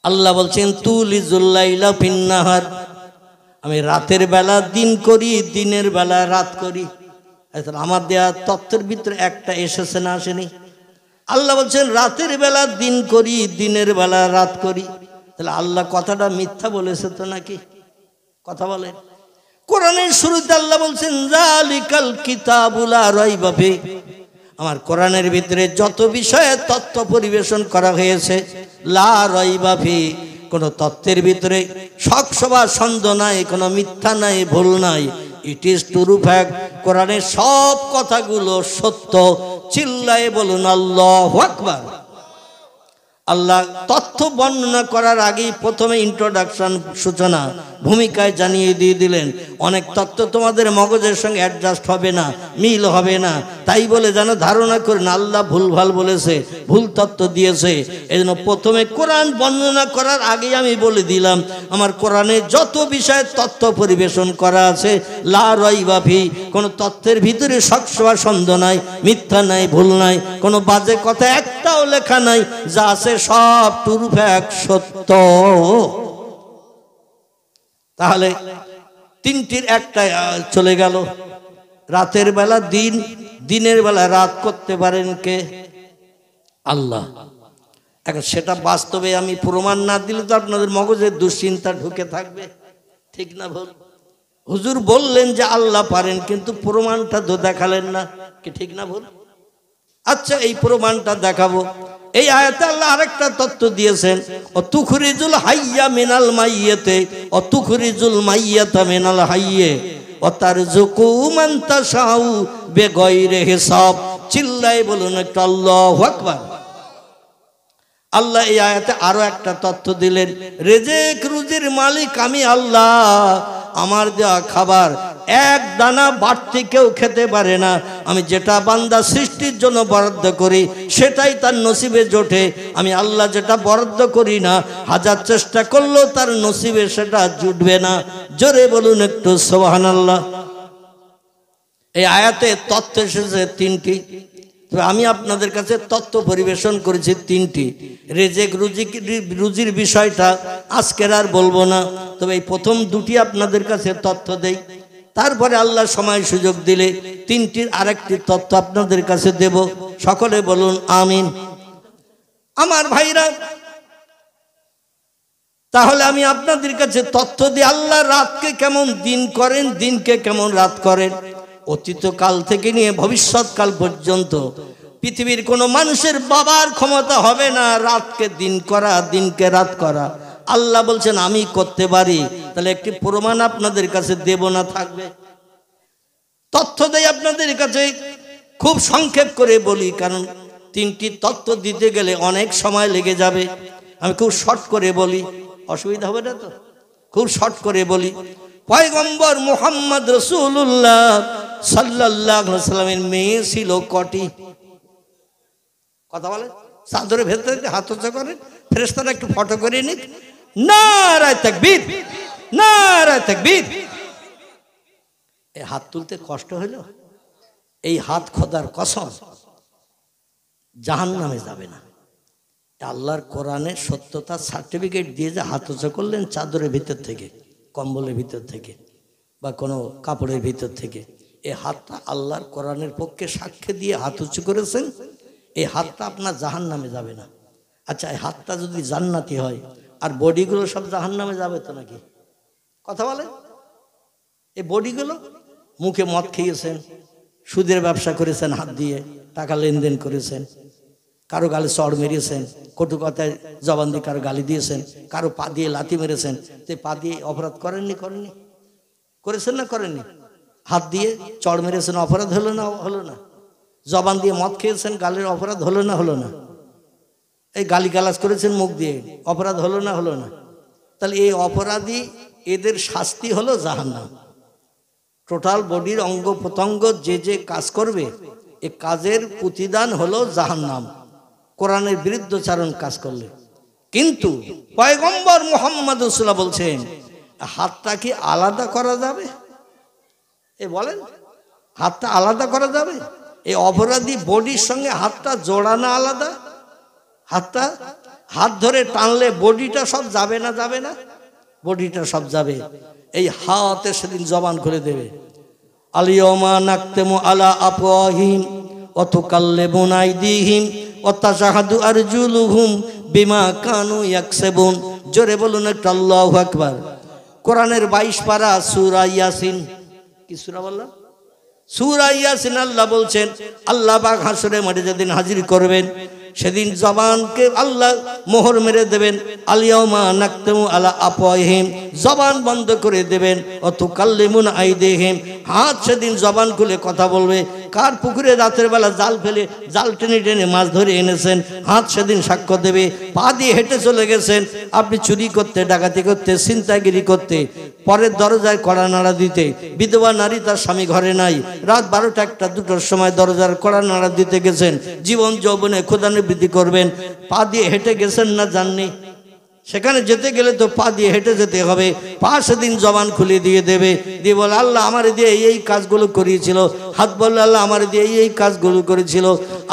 আল্লাহ বলছেন তুলিজুল লাইলা ফিন নাহার, আমি রাতের বেলা দিন করি, দিনের বেলা রাত করি। আমার দেয়া তত্ত্বের ভিতরে একটা এসেছে না আসেনি? আল্লাহ বলছেন রাতের বেলা দিন করি, দিনের বেলা রাত করি। তাহলে আল্লাহ কথাটা মিথ্যা বলেছে তো নাকি? কথা বলেন। কোরআনের শুরুতে আল্লাহ বলছেন যালিকাল কিতাবুল লা রাইবা ফি, আমার কোরআনের ভিতরে যত বিষয়ে তথ্য পরিবেশন করা হয়েছে, লা রাইবা ফি, কোনো তত্ত্বের ভিতরে শকসভা সন্দেহ নাই, কোনো মিথ্যা নাই, ভুল নাই। It is true fact. কোরআনের সব কথাগুলো সত্য। চিল্লায়ে বলুন আল্লাহু আকবার। আল্লাহ তথ্য বর্ণনা করার আগেই প্রথমে ইন্ট্রোডাকশন, সূচনা, ভূমিকায় জানিয়ে দিয়ে দিলেন অনেক তথ্য তোমাদের মগজের সঙ্গে অ্যাডজাস্ট হবে না, মিল হবে না। তাই বলে যেন ধারণা করেন আল্লাহ ভুলভাল বলেছে, ভুল তথ্য দিয়েছে। এই জন্য প্রথমে কোরআন বর্ণনা করার আগেই আমি বলে দিলাম আমার কোরআনে যত বিষয়ে তথ্য পরিবেশন করা আছে, লা রাইবা ফি, কোনো তথ্যের ভিতরে শকসভা সন্দেহ নাই, মিথ্যা নাই, ভুল নাই, কোনো বাজে কথা একটাও লেখা নাই। যা আছে সব ট্রু ফ্যাক্ট, সত্য। তাহলে তিনটির একটা চলে গেল। রাতের বেলা দিন, দিনের বেলা রাত করতে পারেন কে? আল্লাহ। এখন সেটা বাস্তবে আমি প্রমাণ না দিলে তো আপনাদের মগজে দুশ্চিন্তা ঢুকে থাকবে, ঠিক না ভুল? হুজুর বললেন যে আল্লাহ পারেন, কিন্তু প্রমাণটা তো দেখালেন না, কি ঠিক না ভুল? আচ্ছা, এই প্রমাণটা দেখাবো। এই আয়াতে আল্লাহ আরেকটা তথ্য দিয়েছেন, অতুখরিজুল হাইয়া মিনাল মাইয়াতে অতুখরিজুল মাইয়াতা মিনাল হাইয়ে ওয়াতারযুকু মান তাশাউ বিগাইরি হিসাব। চিল্লায়ে বলুন একটু আল্লাহু আকবার। আল্লাহ এই আয়াতে আরো একটা তথ্য দিলেন, রিজিক রুজির মালিক আমি আল্লাহ। আমার দেওয়া খাবার এক দানা বাড়তি কেউ খেতে পারে না। আমি যেটা বান্দা সৃষ্টির জন্য বরাদ্দ করি সেটাই তার নসিবে জোটে। আমি আল্লাহ যেটা বরাদ্দ করি না, হাজার চেষ্টা করলেও তার নসিবে সেটা জুটবে না। জোরে বলুন একটু সুবহানাল্লাহ। এই আয়াতে তথ্য এসেছে তিনটি, তবে আমি আপনাদের কাছে তথ্য পরিবেশন করেছি তিনটি। রিজিক রুজির বিষয়টা আজকের আর বলবো না, তবে এই প্রথম দুটি আপনাদের কাছে তথ্য দেই। তারপরে আল্লাহ সময় সুযোগ দিলে তিনটির আরেকটি তথ্য আপনাদের কাছে দেব। সকলে বলুন আমিন। আমার ভাইরা, তাহলে আমি আপনাদের কাছে তথ্য দিই আল্লাহ রাতকে কেমন দিন করেন, দিনকে কেমন রাত করেন। অতীতকাল থেকে নিয়ে ভবিষ্যৎকাল পর্যন্ত পৃথিবীর কোনো মানুষের বাবার ক্ষমতা হবে না রাতকে দিন করা, দিনকে রাত করা। আল্লাহ বলছেন আমি করতে পারি। তাহলে একটি প্রমাণ আপনাদের কাছে দেব না থাকবে? তথ্য দেই আপনাদের কাছে, খুব সংক্ষেপ করে বলি, কারণ তিনটি তথ্য দিতে গেলে অনেক সময় লেগে যাবে। আমি খুব শর্ট করে বলি, অসুবিধা হবে না তো? খুব শর্ট করে বলি। পয়গম্বর মুহাম্মদ রাসূলুল্লাহ সাল্লাল্লাহু আলাইহি সাল্লামের মেয়ে ছিল কটি? কথা বলে, চাদরের ভেতরে হাত উঁচু করেন, ফেরেশতারা একটু ফটো করে নিক। নারায়ে তাকবীর, নারায়ে তাকবীর। এই হাত তুলতে কষ্ট হলো? এই হাত খোদার কসম জাহান্নামে যাবে না। আল্লাহর কোরআনের সত্যতা সার্টিফিকেট দিয়ে যে হাত উঁচু করলেন চাদরের ভিতর থেকে, কম্বলের ভিতর থেকে বা কোনো কাপড়ের ভিতর থেকে, এই হাতটা আল্লাহর কোরআনের পক্ষে সাক্ষ্য দিয়ে হাত উঁচু করেছেন। এই হাতটা আপনার জাহান্নামে যাবে না। আচ্ছা, এই হাতটা যদি জান্নাতি হয় আর বডিগুলো সব জাহান্নামে যাবে তো নাকি? কথা বলে। এই বডিগুলো মুখে মদ খেয়েছেন, সুদের ব্যবসা করেছেন, হাত দিয়ে টাকা লেনদেন করেছেন, কারো গালে চড় মেরেছেন, কটু কথায় জবান দিয়ে কারো গালি দিয়েছেন, কারো পা দিয়ে লাথি মেরেছেন। তো পা দিয়ে অপরাধ করেননি? করেননি? করেছেন না করেননি? হাত দিয়ে চড় মেরেছেন, অপরাধ হলো না? হলো না? জবান দিয়ে মদ খেয়েছেন, গালের অপরাধ হলো না? হলো না? এই গালিগালাজ করেছেন মুখ দিয়ে, অপরাধ হলো না? হলো না? তাহলে এই অপরাধী এদের শাস্তি হলো জাহান্নাম। টোটাল বডির অঙ্গ প্রত্যঙ্গ যে যে কাজ করবে এই কাজের প্রতিদান হলো জাহান্নাম, কোরআনের বিরুদ্ধচারণ কাজ করলে। কিন্তু পয়গম্বর মুহাম্মদ রাসূলুল্লাহ বলছেন হাতটা কি আলাদা করা যাবে? এ বলেন, হাতটা আলাদা করা যাবে? এই অপরাধী বডির সঙ্গে হাতটা জোড়ানো আলাদা, হাতটা হাত ধরে টানলে বডিটা সব যাবে না, যাবে না, বডিটা সব যাবে। এই হাতে সেদিন জবান খুলে দেবে। আলিয়মা নাকতেমু আলা আফওয়াহিম ওয়া তুকাল্লিমুনা আইদিহিম ওয়া তাশহাদু আরজুলুহুম বিমা কানু ইয়াকসিবুন। জোরে বলুন একটু আল্লাহু আকবার। কোরআনের 22 পারা সূরা ইয়াসিন। কি সূরা বললাম? সূরা ইয়াসিন। আল্লাহ বলছেন, আল্লাহ পাক হাসরের মাঠে যেদিন হাজির করবেন সেদিন জবানকে আল্লাহ মোহর মেরে দেবেন। আলিয়াউমা নাকতামু আলা আফওয়াহিম, জবান বন্ধ করে দেবেন। ওয়া তুকাল্লিমুনা আইদিহিম, হাত সেদিন জবান খুলে কথা বলবে। কার পুকুরে রাতের বেলা জাল ফেলে জাল টেনে টেনে মাছ ধরে এনেছেন, হাত সেদিন সাক্ষ্য দেবে। পা দিয়ে হেঁটে চলে গেছেন আপনি চুরি করতে, ডাকাতি করতে, ছিনতাইগিরি করতে, পরের দরজায় কড়া নাড়া দিতে। বিধবা নারী, তার স্বামী ঘরে নাই, রাত 12টা 1টা 2টোর সময় দরজার কড়া নাড়া দিতে গেছেন। জীবন যৌবনে ক্ষুধানিবৃত্তি করবেন, পা দিয়ে হেঁটে গেছেন না জাননি? সেখানে যেতে গেলে তো পা দিয়ে হেঁটে যেতে হবে। পা সেদিন জবান খুলে দিয়ে দেবে, দিয়ে বলে আল্লাহ আমার দিয়ে এই কাজগুলো করিয়েছিল। হাত বললে আল্লাহ আমার দিয়ে এই কাজগুলো করেছিল।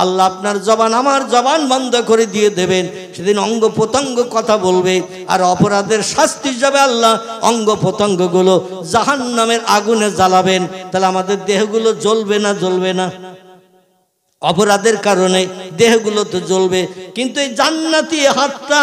আল্লাহ আপনার জবান আমার জবান বন্ধ করে দিয়ে দেবেন। সেদিন অঙ্গ প্রত্যঙ্গ কথা বলবে। আর অপরাধের শাস্তি যাবে আল্লাহ অঙ্গ প্রত্যঙ্গগুলো জাহান্নামের আগুনে জ্বালাবেন। তাহলে আমাদের দেহগুলো জ্বলবে না, জ্বলবে না? অপরাধের কারণে দেহগুলো তো জ্বলবে, কিন্তু এই জান্নাতি হাতটা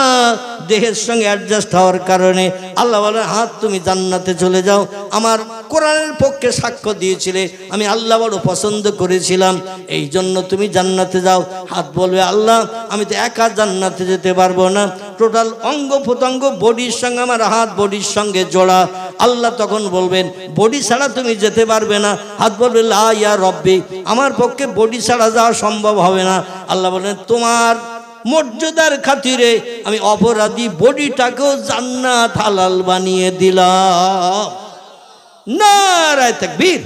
দেহের সঙ্গে অ্যাডজাস্ট হওয়ার কারণে আল্লাহ বলে, হাত তুমি জান্নাতে চলে যাও। আমার কোরআনের পক্ষে সাক্ষ্য দিয়েছিলে, আমি আল্লাহ বড় পছন্দ করেছিলাম, এই জন্য তুমি জান্নাতে যাও। হাত বলবে আল্লাহ আমি তো একা জান্নাতে যেতে পারবো না, টোটাল অঙ্গ প্রত্যঙ্গ বডির সঙ্গে আমার হাত বডির সঙ্গে জোড়া। আল্লাহ তখন বলবেন বডি ছাড়া তুমি যেতে পারবে না। হাত বলবে লা ইয়া রব্বি, আমার পক্ষে বডি ছাড়া যাওয়া সম্ভব হবে না। আল্লাহ বলেন তোমার মর্যাদার খাতিরে আমি অপরাধী বডিটাকেও জান্নাত হালাল বানিয়ে দিলাম। নারায়ে তাকবীর।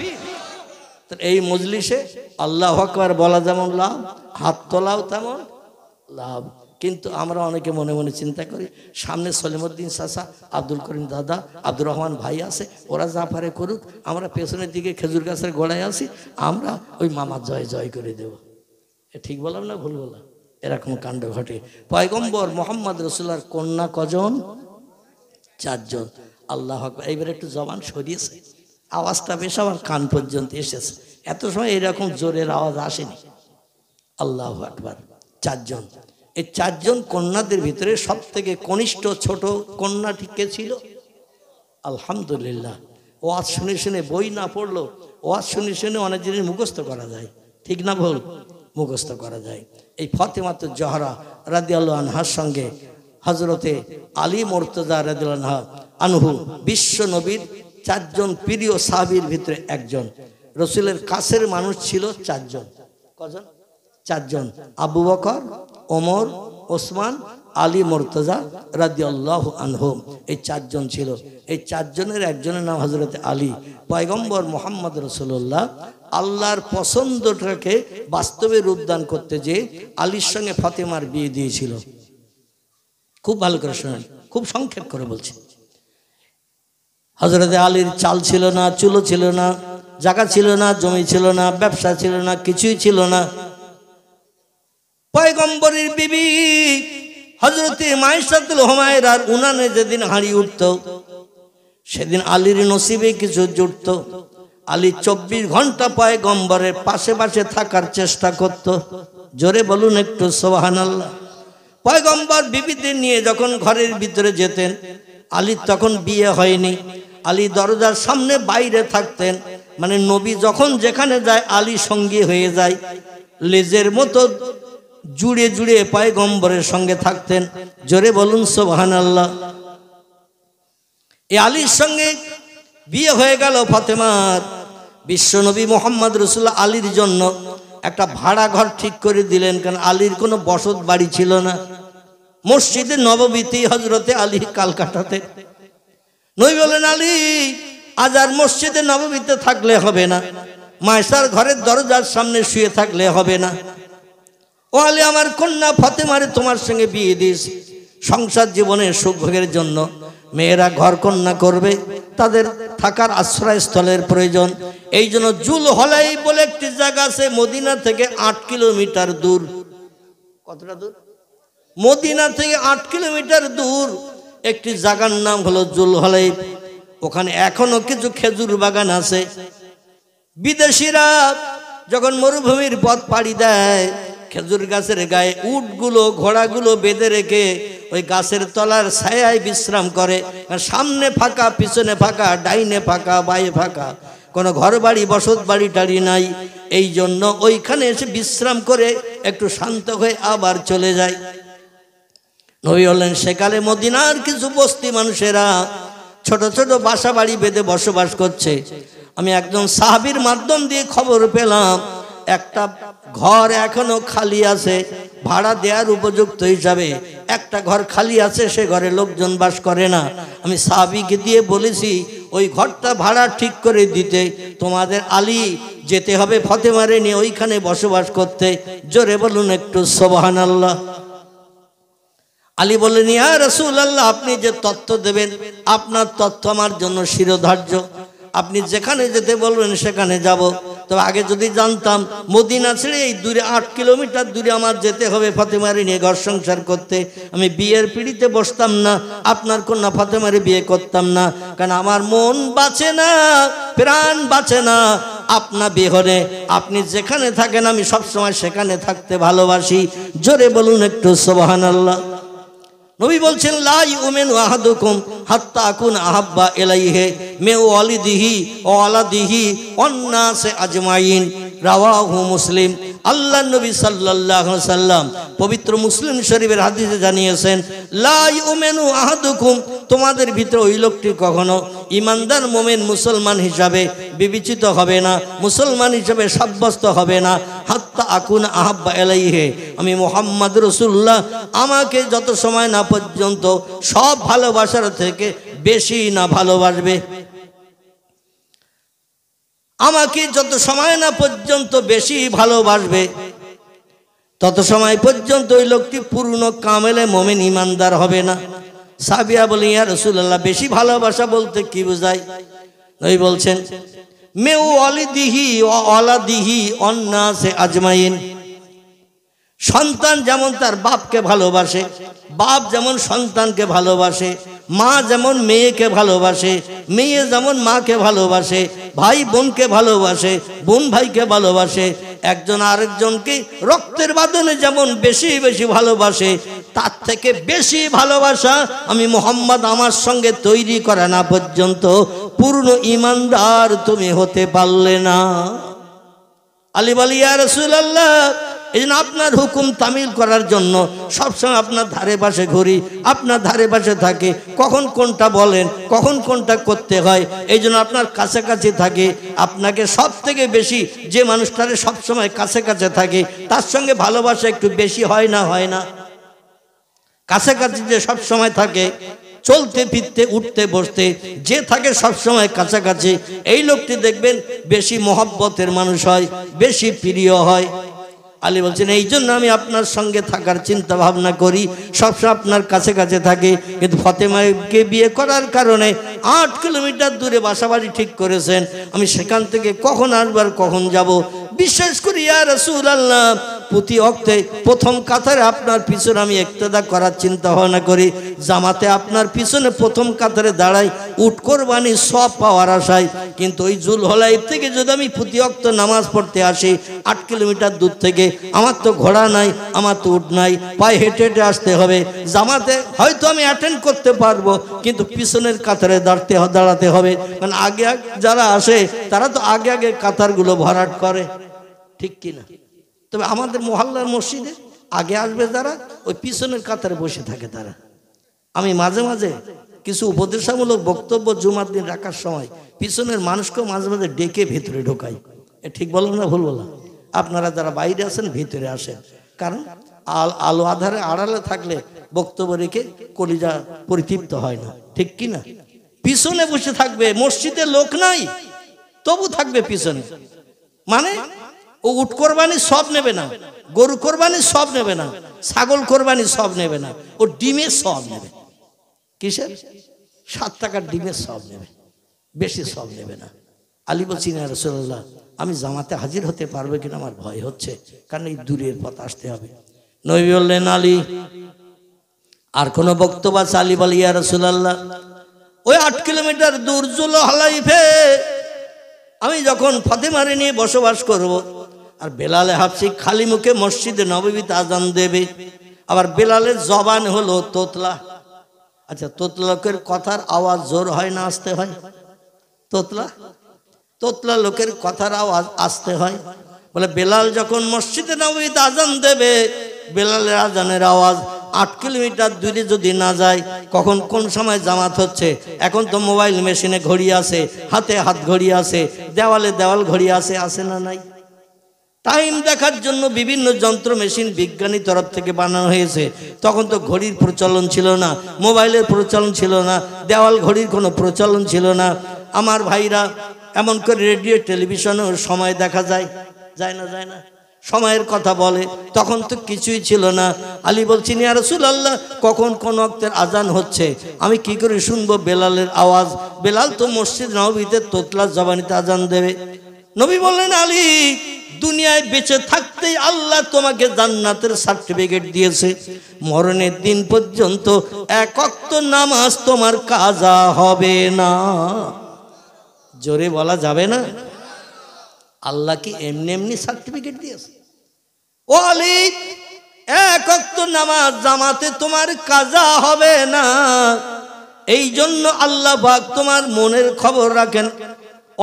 এই মজলিসে আল্লাহু আকবার বলা যেমন লাভ, হাত তোলাও তেমন লাভ। কিন্তু আমরা অনেকে মনে মনে চিন্তা করি সামনে সলিমউদ্দিন চাচা, আব্দুল করিম দাদা, আব্দুর রহমান ভাই আছে, ওরা যা পারে করুক, আমরা পেছনের দিকে খেজুর গাছের গোড়ায় আছি, আমরা ওই মামার জয় জয় করে দেব। এ ঠিক বললাম না ভুল বললাম? এরকম কাণ্ড ঘটে। পয়গম্বর মোহাম্মদ রাসূলুল্লাহর কন্যা কজন? 4 জন। আল্লাহু আকবার। এইবার একটু জবান সরিয়েছে, আওয়াজটা বেশ আমার কান পর্যন্ত এসেছে। এত সময় এরকম জোরের আওয়াজ আসেনি। আল্লাহু আকবার। 4 জন। এই 4 জন কন্যাদের ভিতরে সব থেকে কনিষ্ঠ ছোট কন্যাটি কে ছিল? আলহামদুলিল্লাহ। ওয়াজ শুনে শুনে, বই না পড়লো, ওয়াজ শুনে শুনে অনেক জিনিস মুখস্থ করা যায়। ঠিক না ভুল? মুখস্থ করা যায়। এই ফাতেমাতুজ জহরা রাদিয়াল্লাহু আনহার সঙ্গে হযরতে আলী মুর্তজা রাদিয়াল্লাহু আনহু বিশ্ব নবীর 4 জন প্রিয় সাহাবীর ভিতরে একজন। রাসূলের কাছের মানুষ ছিল 4 জন। কজন? 4 জন। আবু বকর, ওমর, ওসমান, আলী মুর্তজা রাদিয়াল্লাহু আনহু, এই 4 জন ছিল। এই 4 জনের একজনের নাম হযরতে আলী। পয়গম্বর মুহাম্মদ রাসূলুল্লাহ আল্লাহর পছন্দটাকে বাস্তবে রূপদান করতে যে আলীর সঙ্গে ফাতেমার বিয়ে দিয়েছিল। খুব ভালো করে শুনেন, খুব সংক্ষেপ করে বলছি। হযরতে আলীর চাল ছিল না, চুলো ছিল না, জায়গা ছিল না, জমি ছিল না, ব্যবসা ছিল না, কিছুই ছিল না। পয়গম্বরের বিবি হযরতে মাইশাতুল হুমায়রার উনানে যেদিন হাঁড়ি উঠত, সেদিন আলীর নসিবে কিছু জুটত। আলী 24 ঘন্টা পয়গম্বরের পাশে পাশে থাকার চেষ্টা করত। জোরে বলুন একটু সুবহানাল্লাহ। পয়গম্বর বিবিদের নিয়ে যখন ঘরের ভিতরে যেতেন, আলীর তখন বিয়ে হয়নি, আলী দরজার সামনে বাইরে থাকতেন। মানে নবী যখন যেখানে যায় আলী সঙ্গী হয়ে যায়, লেজের মতো জুড়ে জুড়ে পয়গম্বরের সঙ্গে থাকতেন। জোরে বলুন সুবহানাল্লাহ। এই আলীর সঙ্গে বিয়ে হয়ে গেল ফাতেমার। বিশ্বনবী মুহাম্মদ রাসূলুল্লাহ আলীর জন্য একটা ভাড়া ঘর ঠিক করে দিলেন, কারণ আলীর কোনো বসত বাড়ি ছিল না। মসজিদে নববীতে হযরতে আলী কাল কাটাতে। নবী বলেন আলী আজ আর মসজিদে নববীতে থাকলে হবে না, মায়েশার ঘরের দরজার সামনে শুয়ে থাকলে হবে না। ও আলী আমার কন্যা ফাতেমারে তোমার সঙ্গে বিয়ে দিয়েছি, সংসার জীবনের সুখ ভোগের জন্য মেয়েরা ঘর কন্যা করবে, তাদের থাকার আশ্রয়স্থলের প্রয়োজন। এই জন্য জুল হলাই বলে একটি জায়গা আছে মদিনা থেকে 8 কিলোমিটার দূর। কতটা দূর? মদিনা থেকে 8 কিলোমিটার দূর একটি জায়গার নাম হলো জুলহলাইফ। ওখানে এখনো কিছু খেজুর বাগান আছে। বিদেশিরা যখন মরুভূমির পথ পাড়ি দেয়, খেজুর গাছের গায়ে উটগুলো ঘোড়াগুলো বেঁধে রেখে ওই গাছের তলার ছায়ায় বিশ্রাম করে। সামনে ফাঁকা, পিছনে ফাঁকা, ডাইনে ফাঁকা, বাঁয়ে ফাঁকা, কোনো ঘর বাড়ি বসত বাড়ি টাড়ি নাই। এই জন্য ওইখানে এসে বিশ্রাম করে একটু শান্ত হয়ে আবার চলে যায়। নবী বললেন সেকালে মদিনার কিছু বস্তি মানুষেরা ছোট ছোট বাসা বাড়ি বেঁধে বসবাস করছে। আমি একজন সাহাবীর মাধ্যম দিয়ে খবর পেলাম একটা ঘর এখনো খালি আছে, ভাড়া দেওয়ার উপযুক্ত হিসাবে একটা ঘর খালি আছে, সে ঘরে লোকজন বাস করে না। আমি সাহাবীকে দিয়ে বলেছি ওই ঘরটা ভাড়া ঠিক করে দিতে। তোমাদের আলী যেতে হবে ফতেমারে নিয়ে ওইখানে বসবাস করতে। জোরে বলুন একটু সুবহানাল্লাহ। আলী বললেন, ইয়া রাসূলুল্লাহ, আপনি যে তথ্য দেবেন আপনার তথ্য আমার জন্য শিরোধার্য। আপনি যেখানে যেতে বলবেন সেখানে যাব। তবে আগে যদি জানতাম মদিনা ছেড়ে এই দূরে 8 কিলোমিটার দূরে আমার যেতে হবে ফাতেমারে নিয়ে ঘর সংসার করতে, আমি বিয়ের পিড়িতে বসতাম না, আপনার কন্যা ফাতেমারে বিয়ে করতাম না। কারণ আমার মন বাঁচে না, প্রাণ বাঁচে না আপনা বিহনে। আপনি যেখানে থাকেন আমি সবসময় সেখানে থাকতে ভালোবাসি। জোরে বলুন একটু সুবহানাল্লাহ। নবী বলছেন, লা ইউমিনু আহাদুকুম হাত্তা আকুন আহাব্বা ইলাইহি মিন ওয়ালিদিহি ওয়া ওয়ালাদিহি ওয়ান নাসি আজমাইন। রাওয়াহু মুসলিম। আল্লাহ নবী সাল্লাল্লাহু আলাইহি সাল্লাম পবিত্র মুসলিম শরীফের হাদিসে জানিয়েছেন, লা ইউমিনু আহাদুকুম, তোমাদের ভিতরে ওই লোকটি কখনো ইমানদার মুমিন মুসলমান হিসাবে বিবেচিত হবে না, মুসলমান হিসাবে সাব্যস্ত হবে না, হাত্তা আকুন আহাব্বা ইলাইহি, আমি মুহাম্মদ রাসূলুল্লাহ আমাকে যত সময় না পর্যন্ত সব ভালোবাসার থেকে বেশি না ভালোবাসবে। আমাকে যত সময় না পর্যন্ত বেশি ভালোবাসবে তত সময় পর্যন্ত ওই লোকটি পূর্ণ কামেলে মুমিন ইমানদার হবে না। সাহাবিয়া বলেন, ইয়া রাসূলুল্লাহ, বেশি ভালোবাসা বলতে কি বোঝায়? নবী বলছেন, মিন ওয়ালিদিহি ওয়া ওয়ালাদিহি ওয়ান নাসি আজমাইন। সন্তান যেমন তার বাপকে ভালোবাসে, বাপ যেমন সন্তানকে ভালোবাসে, মা যেমন মেয়েকে ভালোবাসে, মেয়ে যেমন মাকে ভালোবাসে, ভাই বোনকে ভালোবাসে, বোন ভাইকে ভালোবাসে, একজন আরেকজনকে রক্তের বাঁধনে যেমন বেশি বেশি ভালোবাসে, তার থেকে বেশি ভালোবাসা আমি মুহাম্মদ আমার সঙ্গে তৈরি করা না পর্যন্ত পূর্ণ ইমানদার তুমি হতে পারলে না। আলী বলি, ইয়া রাসূলুল্লাহ, এই জন্য আপনার হুকুম তামিল করার জন্য সবসময় আপনার ধারে পাশে ঘুরি, আপনার ধারে পাশে থাকে, কখন কোনটা বলেন, কখন কোনটা করতে হয়, এই জন্য আপনার কাছাকাছি থাকে। আপনাকে সব থেকে বেশি যে মানুষটারে সবসময় কাছে কাছে থাকে তার সঙ্গে ভালোবাসা একটু বেশি হয় না? হয় না? কাছাকাছি যে সব সময় থাকে, চলতে ফিরতে উঠতে বসতে যে থাকে সব সময় কাছাকাছি, এই লোকটি দেখবেন বেশি মহব্বতের মানুষ হয়, বেশি প্রিয় হয়। আলী বলছেন, এই জন্য আমি আপনার সঙ্গে থাকার চিন্তা ভাবনা করি, সবসময় আপনার কাছে কাছে থাকে। কিন্তু ফাতেমাকে বিয়ে করার কারণে 8 কিলোমিটার দূরে বাসাবাড়ি ঠিক করেছেন। আমি সেখান থেকে কখন আসবার কখন যাব, বিশেষ করি ইয়া রাসূলুল্লাহ প্রতি অক্তে প্রথম কাতারে আপনার পিছনে আমি ইক্তেদা করার চিন্তা ভাবনা করি। জামাতে আপনার পিছনে প্রথম কাতারে দাঁড়াই উট কোরবানি সব পাওয়ার আশায়। কিন্তু ওই জুলহলাইফ থেকে যদি আমি প্রতি অক্ত নামাজ পড়তে আসি 8 কিলোমিটার দূর থেকে, আমার তো ঘোড়া নাই, আমার তো উট নাই, পায়ে হেঁটে হেঁটে আসতে হবে। জামাতে হয়তো আমি অ্যাটেন্ড করতে পারবো, কিন্তু পিছনের কাতারে দাঁড়াতে হবে। কারণ আগে যারা আসে তারা তো আগে আগে কাতারগুলো ভরাট করে, ঠিক কিনা? তবে আমাদের মহল্লার মসজিদে আগে আসবে যারা, ওই পিছনের কাতারে বসে থাকে তারা। আমি মাঝে মাঝে কিছু উপদেশামূলক বক্তব্য জুমার দিন রাখার সময় পিছনের মানুষকেও মাঝে মাঝে ডেকে ভেতরে ঢোকাই। এ ঠিক বললাম না ভুল বললাম? আপনারা যারা বাইরে আছেন ভিতরে আসেন, কারণ আলো আধারে আড়ালে থাকলে বক্তব্য রেখে কলিজা পরিতৃপ্ত হয় না, ঠিক কিনা? পিছনে বসে থাকবে, মসজিদে লোক নাই তবু থাকবে পিছনে। মানে ও উট কোরবানি সব নেবে না, গরু কোরবানি সব নেবে না, ছাগল কোরবানি সব নেবে না, ও ডিমের সব নেবে। কিসের? 7 টাকার ডিমের সব নেবে, বেশি সব নেবে না। আলী বলছি, ইয়া রাসূলুল্লাহ, আমি জামাতে হাজির হতে পারবো কিনা আমার ভয় হচ্ছে, কারণ এই দূরের পথ আসতে হবে। নবী বললেন, আলী আর কোন বক্তব্য চালি বলি ইয়া রাসূলুল্লাহ ওই 8 কিলোমিটার দূর জুলহলাইফে আমি যখন ফাতেমারে নিয়ে বসবাস করব আর বেলালে হাফসি খালি মুখে মসজিদে নববীতে আজান দেবে আবার বেলালের জবান হলো তোতলা আচ্ছা তোতলা লোকের কথার আওয়াজ জোর হয় না আস্তে হয় তোতলা তোতলা লোকের কথার আওয়াজ আস্তে হয় বলে বেলাল যখন মসজিদে নববীতে আজান দেবে বেলালের আজানের আওয়াজ 8 কিলোমিটার দূরে যদি না যায় কখন কোন সময় জামাত হচ্ছে এখন তো মোবাইল মেশিনে ঘড়ি আছে হাতে হাত ঘড়ি আছে দেওয়ালে দেওয়াল ঘড়ি আছে আছে না নাই টাইম দেখার জন্য বিভিন্ন যন্ত্র মেশিন বিজ্ঞানী তরফ থেকে বানানো হয়েছে তখন তো ঘড়ির প্রচলন ছিল না মোবাইলের প্রচলন ছিল না দেওয়াল ঘড়ির কোনো প্রচলন ছিল না আমার ভাইরা এমন করে রেডিও টেলিভিশনেও সময় দেখা যায় যায় না সময়ের কথা বলে তখন তো কিছুই ছিল না আলী বলছেন ইয়া রাসূলুল্লাহ কখন কোন ওয়াক্তের আজান হচ্ছে আমি কি করে শুনবো বেলালের আওয়াজ বেলাল তো মসজিদ নববীতে তোতলা জবানিতে আজান দেবে নবী বললেন আলী দুনিয়ায় বেঁচে থাকতেই আল্লাহ তোমাকে জান্নাতের সার্টিফিকেট দিয়েছে মরণের দিন পর্যন্ত এক ওয়াক্ত নামাজ তোমার কাজা হবে না জোরে বলা যাবে না আল্লাহ কি এমনি এমনি সার্টিফিকেট দিয়েছে ও আলী এক ওয়াক্ত নামাজ জামাতে তোমার কাজা হবে না এই জন্য আল্লাহ পাক তোমার মনের খবর রাখেন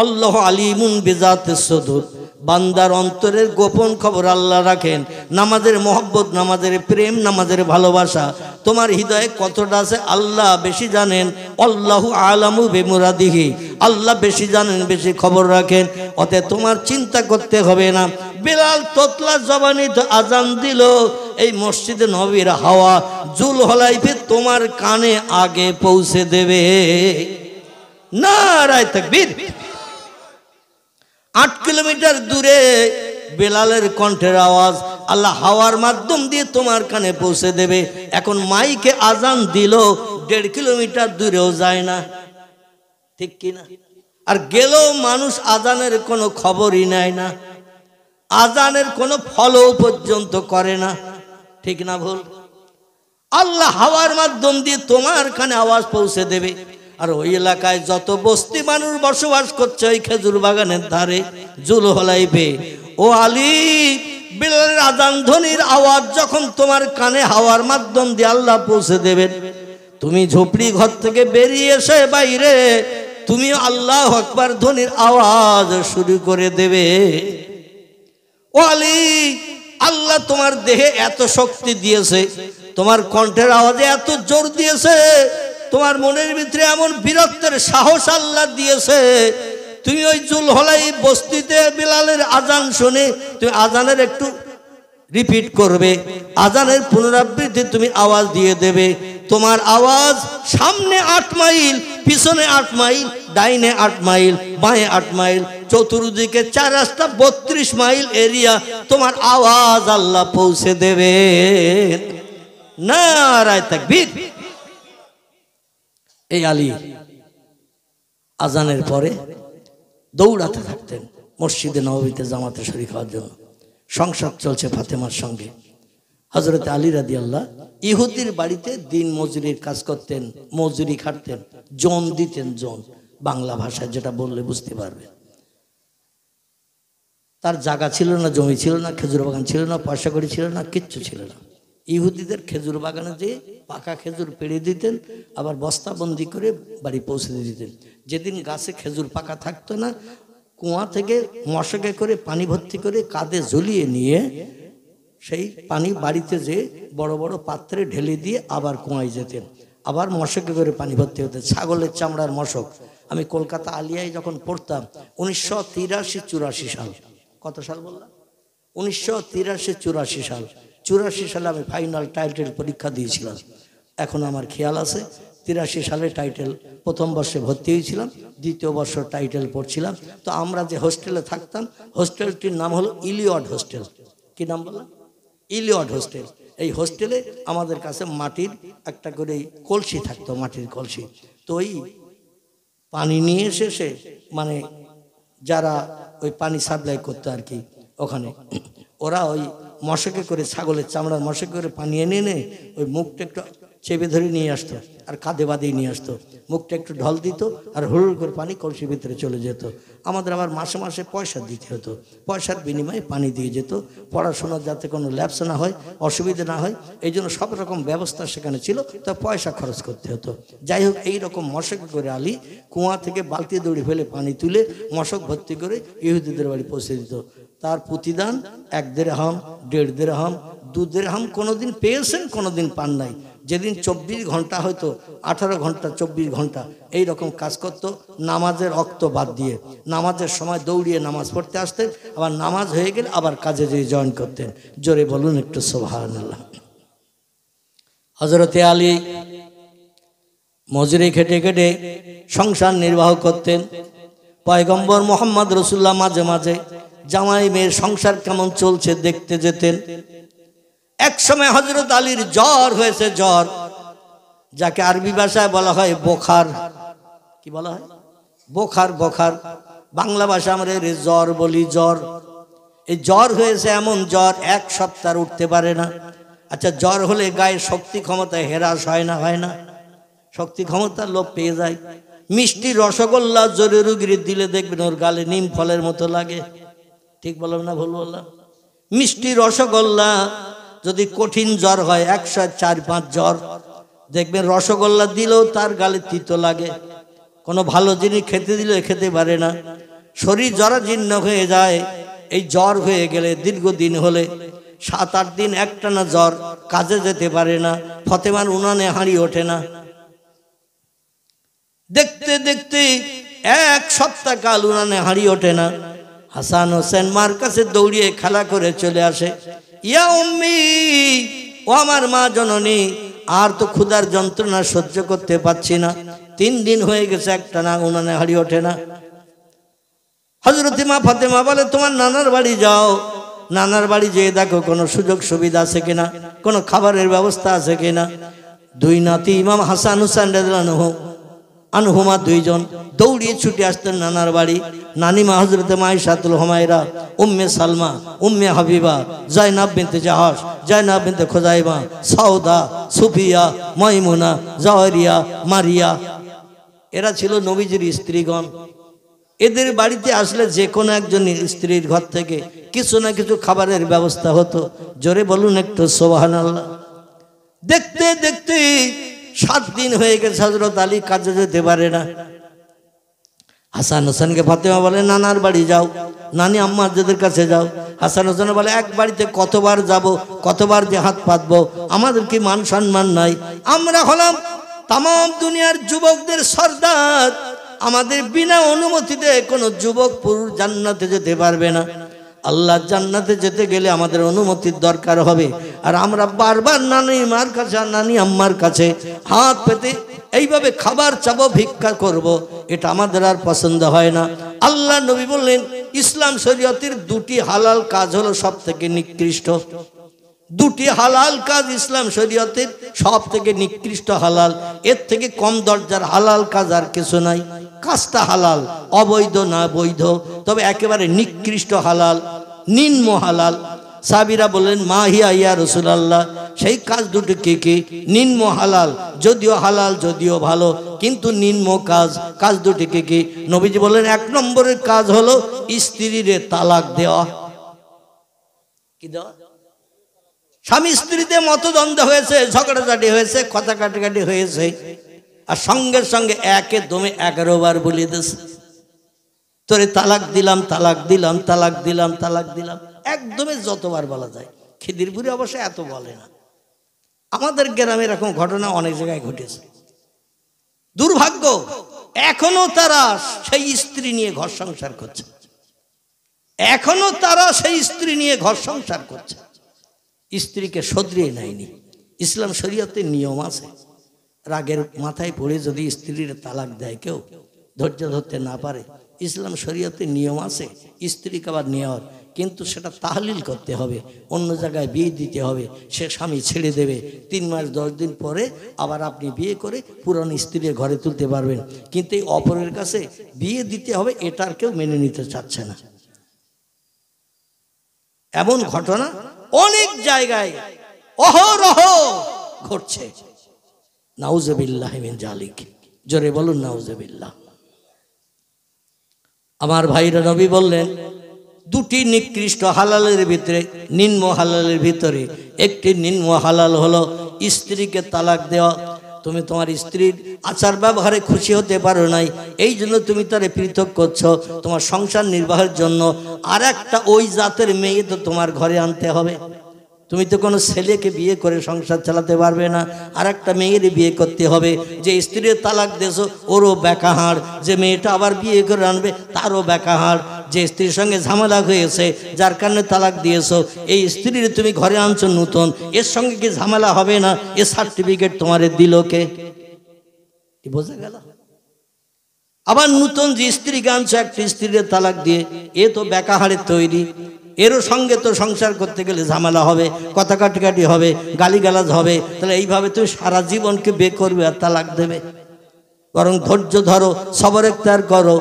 আল্লাহু আলিমুন বিজাতিস সুদূর বান্দার অন্তরের গোপন খবর আল্লাহ রাখেন নামাজের মহব্বত নামাজের প্রেম নামাজের ভালোবাসা তোমার হৃদয়ে কতটা আছে আল্লাহ বেশি জানেন আল্লাহু আলামু বিমুরাদিহি আল্লাহ বেশি জানেন বেশি খবর রাখেন অতএব তোমার চিন্তা করতে হবে না বেলাল তোতলা জবানিতে আজান দিল এই মসজিদে নববীর হাওয়া জুলহলাইফে তোমার কানে আগে পৌঁছে দেবে নারায়ে তাকবীর 8 কিলোমিটার দূরে বেলালের কণ্ঠের আওয়াজ আল্লাহ হাওয়ার মাধ্যম দিয়ে তোমার কানে পৌঁছে দেবে এখন মাইকে আজান দিল 1.5 কিলোমিটার দূরেও যায় না ঠিক কি না আর গেলেও মানুষ আজানের কোনো খবরই নেয় না আজানের কোনো ফলো পর্যন্ত করে না ঠিক না ভুল আল্লাহ হাওয়ার মাধ্যম দিয়ে তোমার কানে আওয়াজ পৌঁছে দেবে আর ওই এলাকায় যত বস্তি মানুষ বসবাস করছে ওই খেজুর বাগানের ধারে জুলহলাইফে ও আলী বেলালের আজান ধ্বনির আওয়াজ যখন তোমার কানে হাওয়ার মাধ্যম দিয়ে আল্লাহ পৌঁছে দেবেন তুমি ঝোপড়ি ঘর থেকে বেরিয়ে এসে বাইরে তুমি আল্লাহু আকবার ধ্বনির আওয়াজ শুরু করে দেবে ও আলী আল্লাহ তোমার দেহে এত শক্তি দিয়েছে তোমার কণ্ঠের আওয়াজে এত জোর দিয়েছে তোমার মনের ভিতরে এমন বীরত্বের সাহস আল্লাহ দিয়েছে তুমি ওই জুলহলাইফ বস্তিতে বেলালের আজান শুনে তুমি আজানের একটু রিপিট করবে আজানের পুনরাবৃত্তি তুমি আওয়াজ দিয়ে দেবে তোমার আওয়াজ সামনে 8 মাইল পিছনে 8 মাইল ডাইনে 8 মাইল বাঁয়ে 8 মাইল চতুর্দিকে 4 রাস্তা 32 মাইল এরিয়া তোমার আওয়াজ আল্লাহ পৌঁছে দেবে নারায়ে তাকবীর এই আলী আজানের পরে দৌড়াতে থাকতেন মসজিদে নববীতে জামাতে শরীক হওয়ার জন্য সংসার চলছে ফাতেমার সঙ্গে হযরত আলী রাদিয়াল্লাহু ইহুদির বাড়িতে দিন মজুরির কাজ করতেন মজুরি খাটতেন জন দিতেন জন বাংলা ভাষায় যেটা বললে বুঝতে পারবে তার জায়গা ছিল না জমি ছিল না খেজুর বাগান ছিল না পয়সা কড়ি ছিল না কিচ্ছু ছিল না ইহুদিদের খেজুর বাগানে যে পাকা খেজুর পেড়ে দিতেন আবার বস্তাবন্দি করে বাড়ি পৌঁছে দিতেন যেদিন গাছে খেজুর পাকা থাকতো না কুয়া থেকে মশকে করে পানি ভর্তি করে কাঁধে ঝুলিয়ে নিয়ে সেই পানি বাড়িতে যে বড় বড় পাত্রে ঢেলে দিয়ে আবার কুয়ায় যেতেন আবার মশকে করে পানি ভর্তি হতে ছাগলের চামড়ার মশক আমি কলকাতা আলিয়ায় যখন পড়তাম 1983-84 সাল কত সাল বললাম 1983-84 সাল 84 সালে আমি ফাইনাল টাইটেল পরীক্ষা দিয়েছিলাম এখন আমার খেয়াল আছে 83 সালে টাইটেল প্রথম বর্ষে ভর্তি হয়েছিলাম দ্বিতীয় বর্ষ টাইটেল পড়ছিলাম তো আমরা যে হোস্টেলে থাকতাম হোস্টেলটির নাম হলো ইলিয়ট হোস্টেল কি নাম বললাম ইলিয়ট হোস্টেল এই হোস্টেলে আমাদের কাছে মাটির একটা করে কলসি থাকতো মাটির কলসি তো ওই পানি নিয়ে এসে মানে যারা ওই পানি সাপ্লাই করতো আর কি ওখানে ওরা ওই মশকে করে ছাগলের চামড়ার মশকে করে পানি এনে ওই মুখটা একটু চেপে ধরে নিয়ে আসতো আর কাঁধে বাঁধিয়ে নিয়ে আসতো, মুখটা একটু ঢল দিত আর হুড় করে পানি কলসির ভিতরে চলে যেত। আমাদের আবার মাসে মাসে পয়সা দিতে হতো, পয়সার বিনিময়ে পানি দিয়ে যেত, পড়াশোনার যাতে কোনো ল্যাপস না হয়, অসুবিধা না হয়, এই জন্য সব রকম ব্যবস্থা সেখানে ছিল, তা পয়সা খরচ করতে হতো। যাই হোক, এইরকম মশক করে আলী কুয়া থেকে বালতি দড়ি ফেলে পানি তুলে মশক ভর্তি করে ইহুদিদের বাড়ি পৌঁছে দিত। তার প্রতিদান 1 দিরহাম, 1.5 দিরহাম, 2 দিরহাম কোনোদিন পেয়েছেন, কোনোদিন পান নাই। যেদিন 24 ঘন্টা হয়তো 18 ঘন্টা 24 ঘন্টা এই রকম কাজ করতো, নামাজের রক্ত বাদ দিয়ে নামাজের সময় দৌড়িয়ে নামাজ পড়তে আসতেন, আবার নামাজ হয়ে গেলে আবার কাজে যেয়ে জয়েন করতেন। জোরে বলুন একটু সুবহানাল্লাহ। হযরতে আলী মজুরি খেটে খেটে সংসার নির্বাহ করতেন। পয়গম্বর মোহাম্মদ রসুল্লাহ মাঝে মাঝে জামাই মেয়ের সংসার কেমন চলছে দেখতে যেতেন। এক সময় হযরত আলীর জ্বর হয়েছে, জ্বর, যাকে আরবি ভাষায় বলা হয় বোখার। কি বলা হয়? বোখার। বোখার বাংলা ভাষা আমরা জ্বর বলি, জ্বর। এই জ্বর হয়েছে, এমন জ্বর 1 সপ্তাহ উঠতে পারে না। আচ্ছা, জ্বর হলে গায়ে শক্তি ক্ষমতা হ্রাস হয় না? হয় না? শক্তি ক্ষমতা লোপ পেয়ে যায়। মিষ্টি রসগোল্লা জোরে রুগীর দিলে দেখবেন ওর গালে নিম ফলের মতো লাগে। ঠিক বললাম না ভুল বললাম? মিষ্টি রসগোল্লা যদি কঠিন জ্বর হয়, 104-5 জ্বর, দেখবেন রসগোল্লা দিলেও তার গালে তিতো লাগে। কোনো ভালো জিনিস খেতে দিলে খেতে পারে না, শরীর জরাজীর্ণ হয়ে যায়। এই জ্বর হয়ে গেলে দীর্ঘদিন হলে 7-8 দিন একটানা জ্বর, কাজে যেতে পারে না, ফতেমার উনানে হাঁড়ি ওঠে না। দেখতে দেখতে 1 সপ্তাহ কাল উনানে হাঁড়ি ওঠে না। হাসান হোসেন মার কাছে দৌড়িয়ে খেলা করে চলে আসে, ইয়া উম্মি, ও আমার মা জননী, আর তো ক্ষুধার যন্ত্রণা সহ্য করতে পারছি না, 3 দিন হয়ে গেছে একটানা উনানে হাঁড়ি ওঠে না। হযরতে মা ফাতেমা বলে, তোমার নানার বাড়ি যাও, নানার বাড়ি যেয়ে দেখো কোনো সুযোগ সুবিধা আছে কিনা, কোনো খাবারের ব্যবস্থা আছে কিনা। 2 নাতি ইমাম হাসান হুসাইন রাদিয়াল্লাহু আনহুমা 2 জন দৌড়িয়ে ছুটে আসতেন নানার বাড়ি। নানিমা হযরতে মাইশাতুল হুমায়রা, উম্মে সালমা, উম্মে হাবিবা, জাইনাব বিনতে জাহাশ, জাইনাব বিনতে খুজাইমা, সাউদা, সুফিয়া, মাইমুনা, জাওয়ারিয়া, মারিয়া, এরা ছিল নবীজির স্ত্রীগণ। এদের বাড়িতে আসলে যে কোনো একজন স্ত্রীর ঘর থেকে কিছু না কিছু খাবারের ব্যবস্থা হতো। জোরে বলুন একটু সুবহানাল্লাহ। দেখতে দেখতে 7 দিন হয়ে গেছে, হযরত আলী কাজে যেতে পারে না। হাসান হোসেনকে ফাতেমা বলে, নানার বাড়ি যাও, নানি আম্মা যাদের কাছে যাও। হাসান হোসেন বলে, এক বাড়িতে কতবার যাব, কতবার যে হাত পাতবো, আমাদের কি মান সম্মান নাই? আমরা হলাম তাম দুনিয়ার যুবকদের সর্দার, আমাদের বিনা অনুমতিতে কোনো যুবক পুরুষ জান্নাতে যেতে পারবে না। আল্লাহ জান্নাতে যেতে গেলে আমাদের অনুমতির দরকার হবে। আর আমরা বারবার নানি মার কাছে, নানি আম্মার কাছে হাত পেতে এইভাবে খাবার চাবো, ভিক্ষা করব, এটা আমাদের আর পছন্দ হয় না। আল্লাহ নবী বললেন, ইসলাম শরীয়তের 2টি হালাল কাজ হলো সব থেকে নিকৃষ্ট। 2টি হালাল কাজ ইসলাম শরীয়তের সব থেকে নিকৃষ্ট হালাল। এর থেকে কম দরজার হালাল কাজ আর কিছু নাই। কাজটা হালাল, অবৈধ না বৈধ, তবে একেবারে নিকৃষ্ট হালাল, নিম্ন হালাল। সাহাবীরা বললেন, মা হিয়া ইয়া রাসূলুল্লাহ, সেই কাজ 2টি কি কি? নিম্ন হালাল, যদিও হালাল, যদিও ভালো, কিন্তু নিম্ন কাজ। কাজ 2টি কি কি? নবীজি বললেন, 1 নম্বরের কাজ হলো স্ত্রীরে তালাক দেওয়া। কি দেওয়া? স্বামী স্ত্রীতে মতদ্বন্দ্ব হয়েছে, ঝগড়াঝাটি হয়েছে, কথা কাটাকাটি হয়েছে, আর সঙ্গে সঙ্গে একে দমে 11 বার বলে দিয়েছে, তোরে তালাক দিলাম, তালাক দিলাম, তালাক দিলাম, তালাক দিলাম, একদমে যতবার বলা যায়। খিদিরপুরে অবশ্য এত বলে না, আমাদের গ্রামে এরকম ঘটনা অনেক জায়গায় ঘটেছে। দুর্ভাগ্য, এখনো তারা সেই স্ত্রী নিয়ে ঘর সংসার করছে, এখনো তারা সেই স্ত্রী নিয়ে ঘর সংসার করছে, স্ত্রীকে শোধরিয়ে নেয়নি। ইসলাম শরীয়তের নিয়ম আছে, রাগের মাথায় পড়ে যদি স্ত্রীর তালাক দেয় কেউ, ধৈর্য ধরতে না পারে, ইসলাম শরীয়তের নিয়ম আছে স্ত্রীকে আবার নেওয়ার, কিন্তু সেটা তাহলিল করতে হবে, অন্য জায়গায় বিয়ে দিতে হবে, সে স্বামী ছেড়ে দেবে, 3 মাস 10 দিন পরে আবার আপনি বিয়ে করে পুরানো স্ত্রীর ঘরে তুলতে পারবেন। কিন্তু এই অপরের কাছে বিয়ে দিতে হবে, এটার কেউ মেনে নিতে চাচ্ছে না। এমন ঘটনা অনেক জায়গায় অহরহ ঘটছে। নাউজুবিল্লাহি মিন জালিক। জোরে বলুন নাউজুবিল্লাহ। আমার ভাইরা, নবী বললেন দুটি নিকৃষ্ট হালালের ভিতরে, নিম্ন হালালের ভিতরে একটি নিম্ন হালাল হলো স্ত্রীকে তালাক দেওয়া। তুমি তোমার স্ত্রীর আচার ব্যবহারে খুশি হতে পারো নাই, এই জন্য তুমি তারে পৃথক করছো তোমার সংসার নির্বাহের জন্য। আর একটা ওই জাতের মেয়ে তো তোমার ঘরে আনতে হবে। তুমি তো কোনো ছেলেকে বিয়ে করে সংসার চালাতে পারবে না, আর একটা মেয়ের বিয়ে করতে হবে। যে স্ত্রীর তালাক দিয়েছো ওরও বেকাহাড়, যে মেয়েটা আবার বিয়ে করে আনবে তারও বেকাহাড়। যে স্ত্রীর সঙ্গে ঝামেলা হয়েছে যার কারণে তালাক দিয়েছো, এই স্ত্রীর তুমি ঘরে আনছো নতুন, এর সঙ্গে কি ঝামেলা হবে না? এ সার্টিফিকেট তোমারে দিল কে? বোঝা গেল? আবার নতুন যে স্ত্রীকে আনছো একটা স্ত্রীর তালাক দিয়ে, এ তো বেকাহাড়ের তৈরি, এরও সঙ্গে তো সংসার করতে গেলে ঝামেলা হবে, কথা কাটাকাটি হবে, গালিগালাজ হবে। তাহলে এইভাবে তুমি সারা জীবনকে বে করবে আর তালাক দেবে? বরং ধৈর্য ধরো, সবর ইখতিয়ার করো,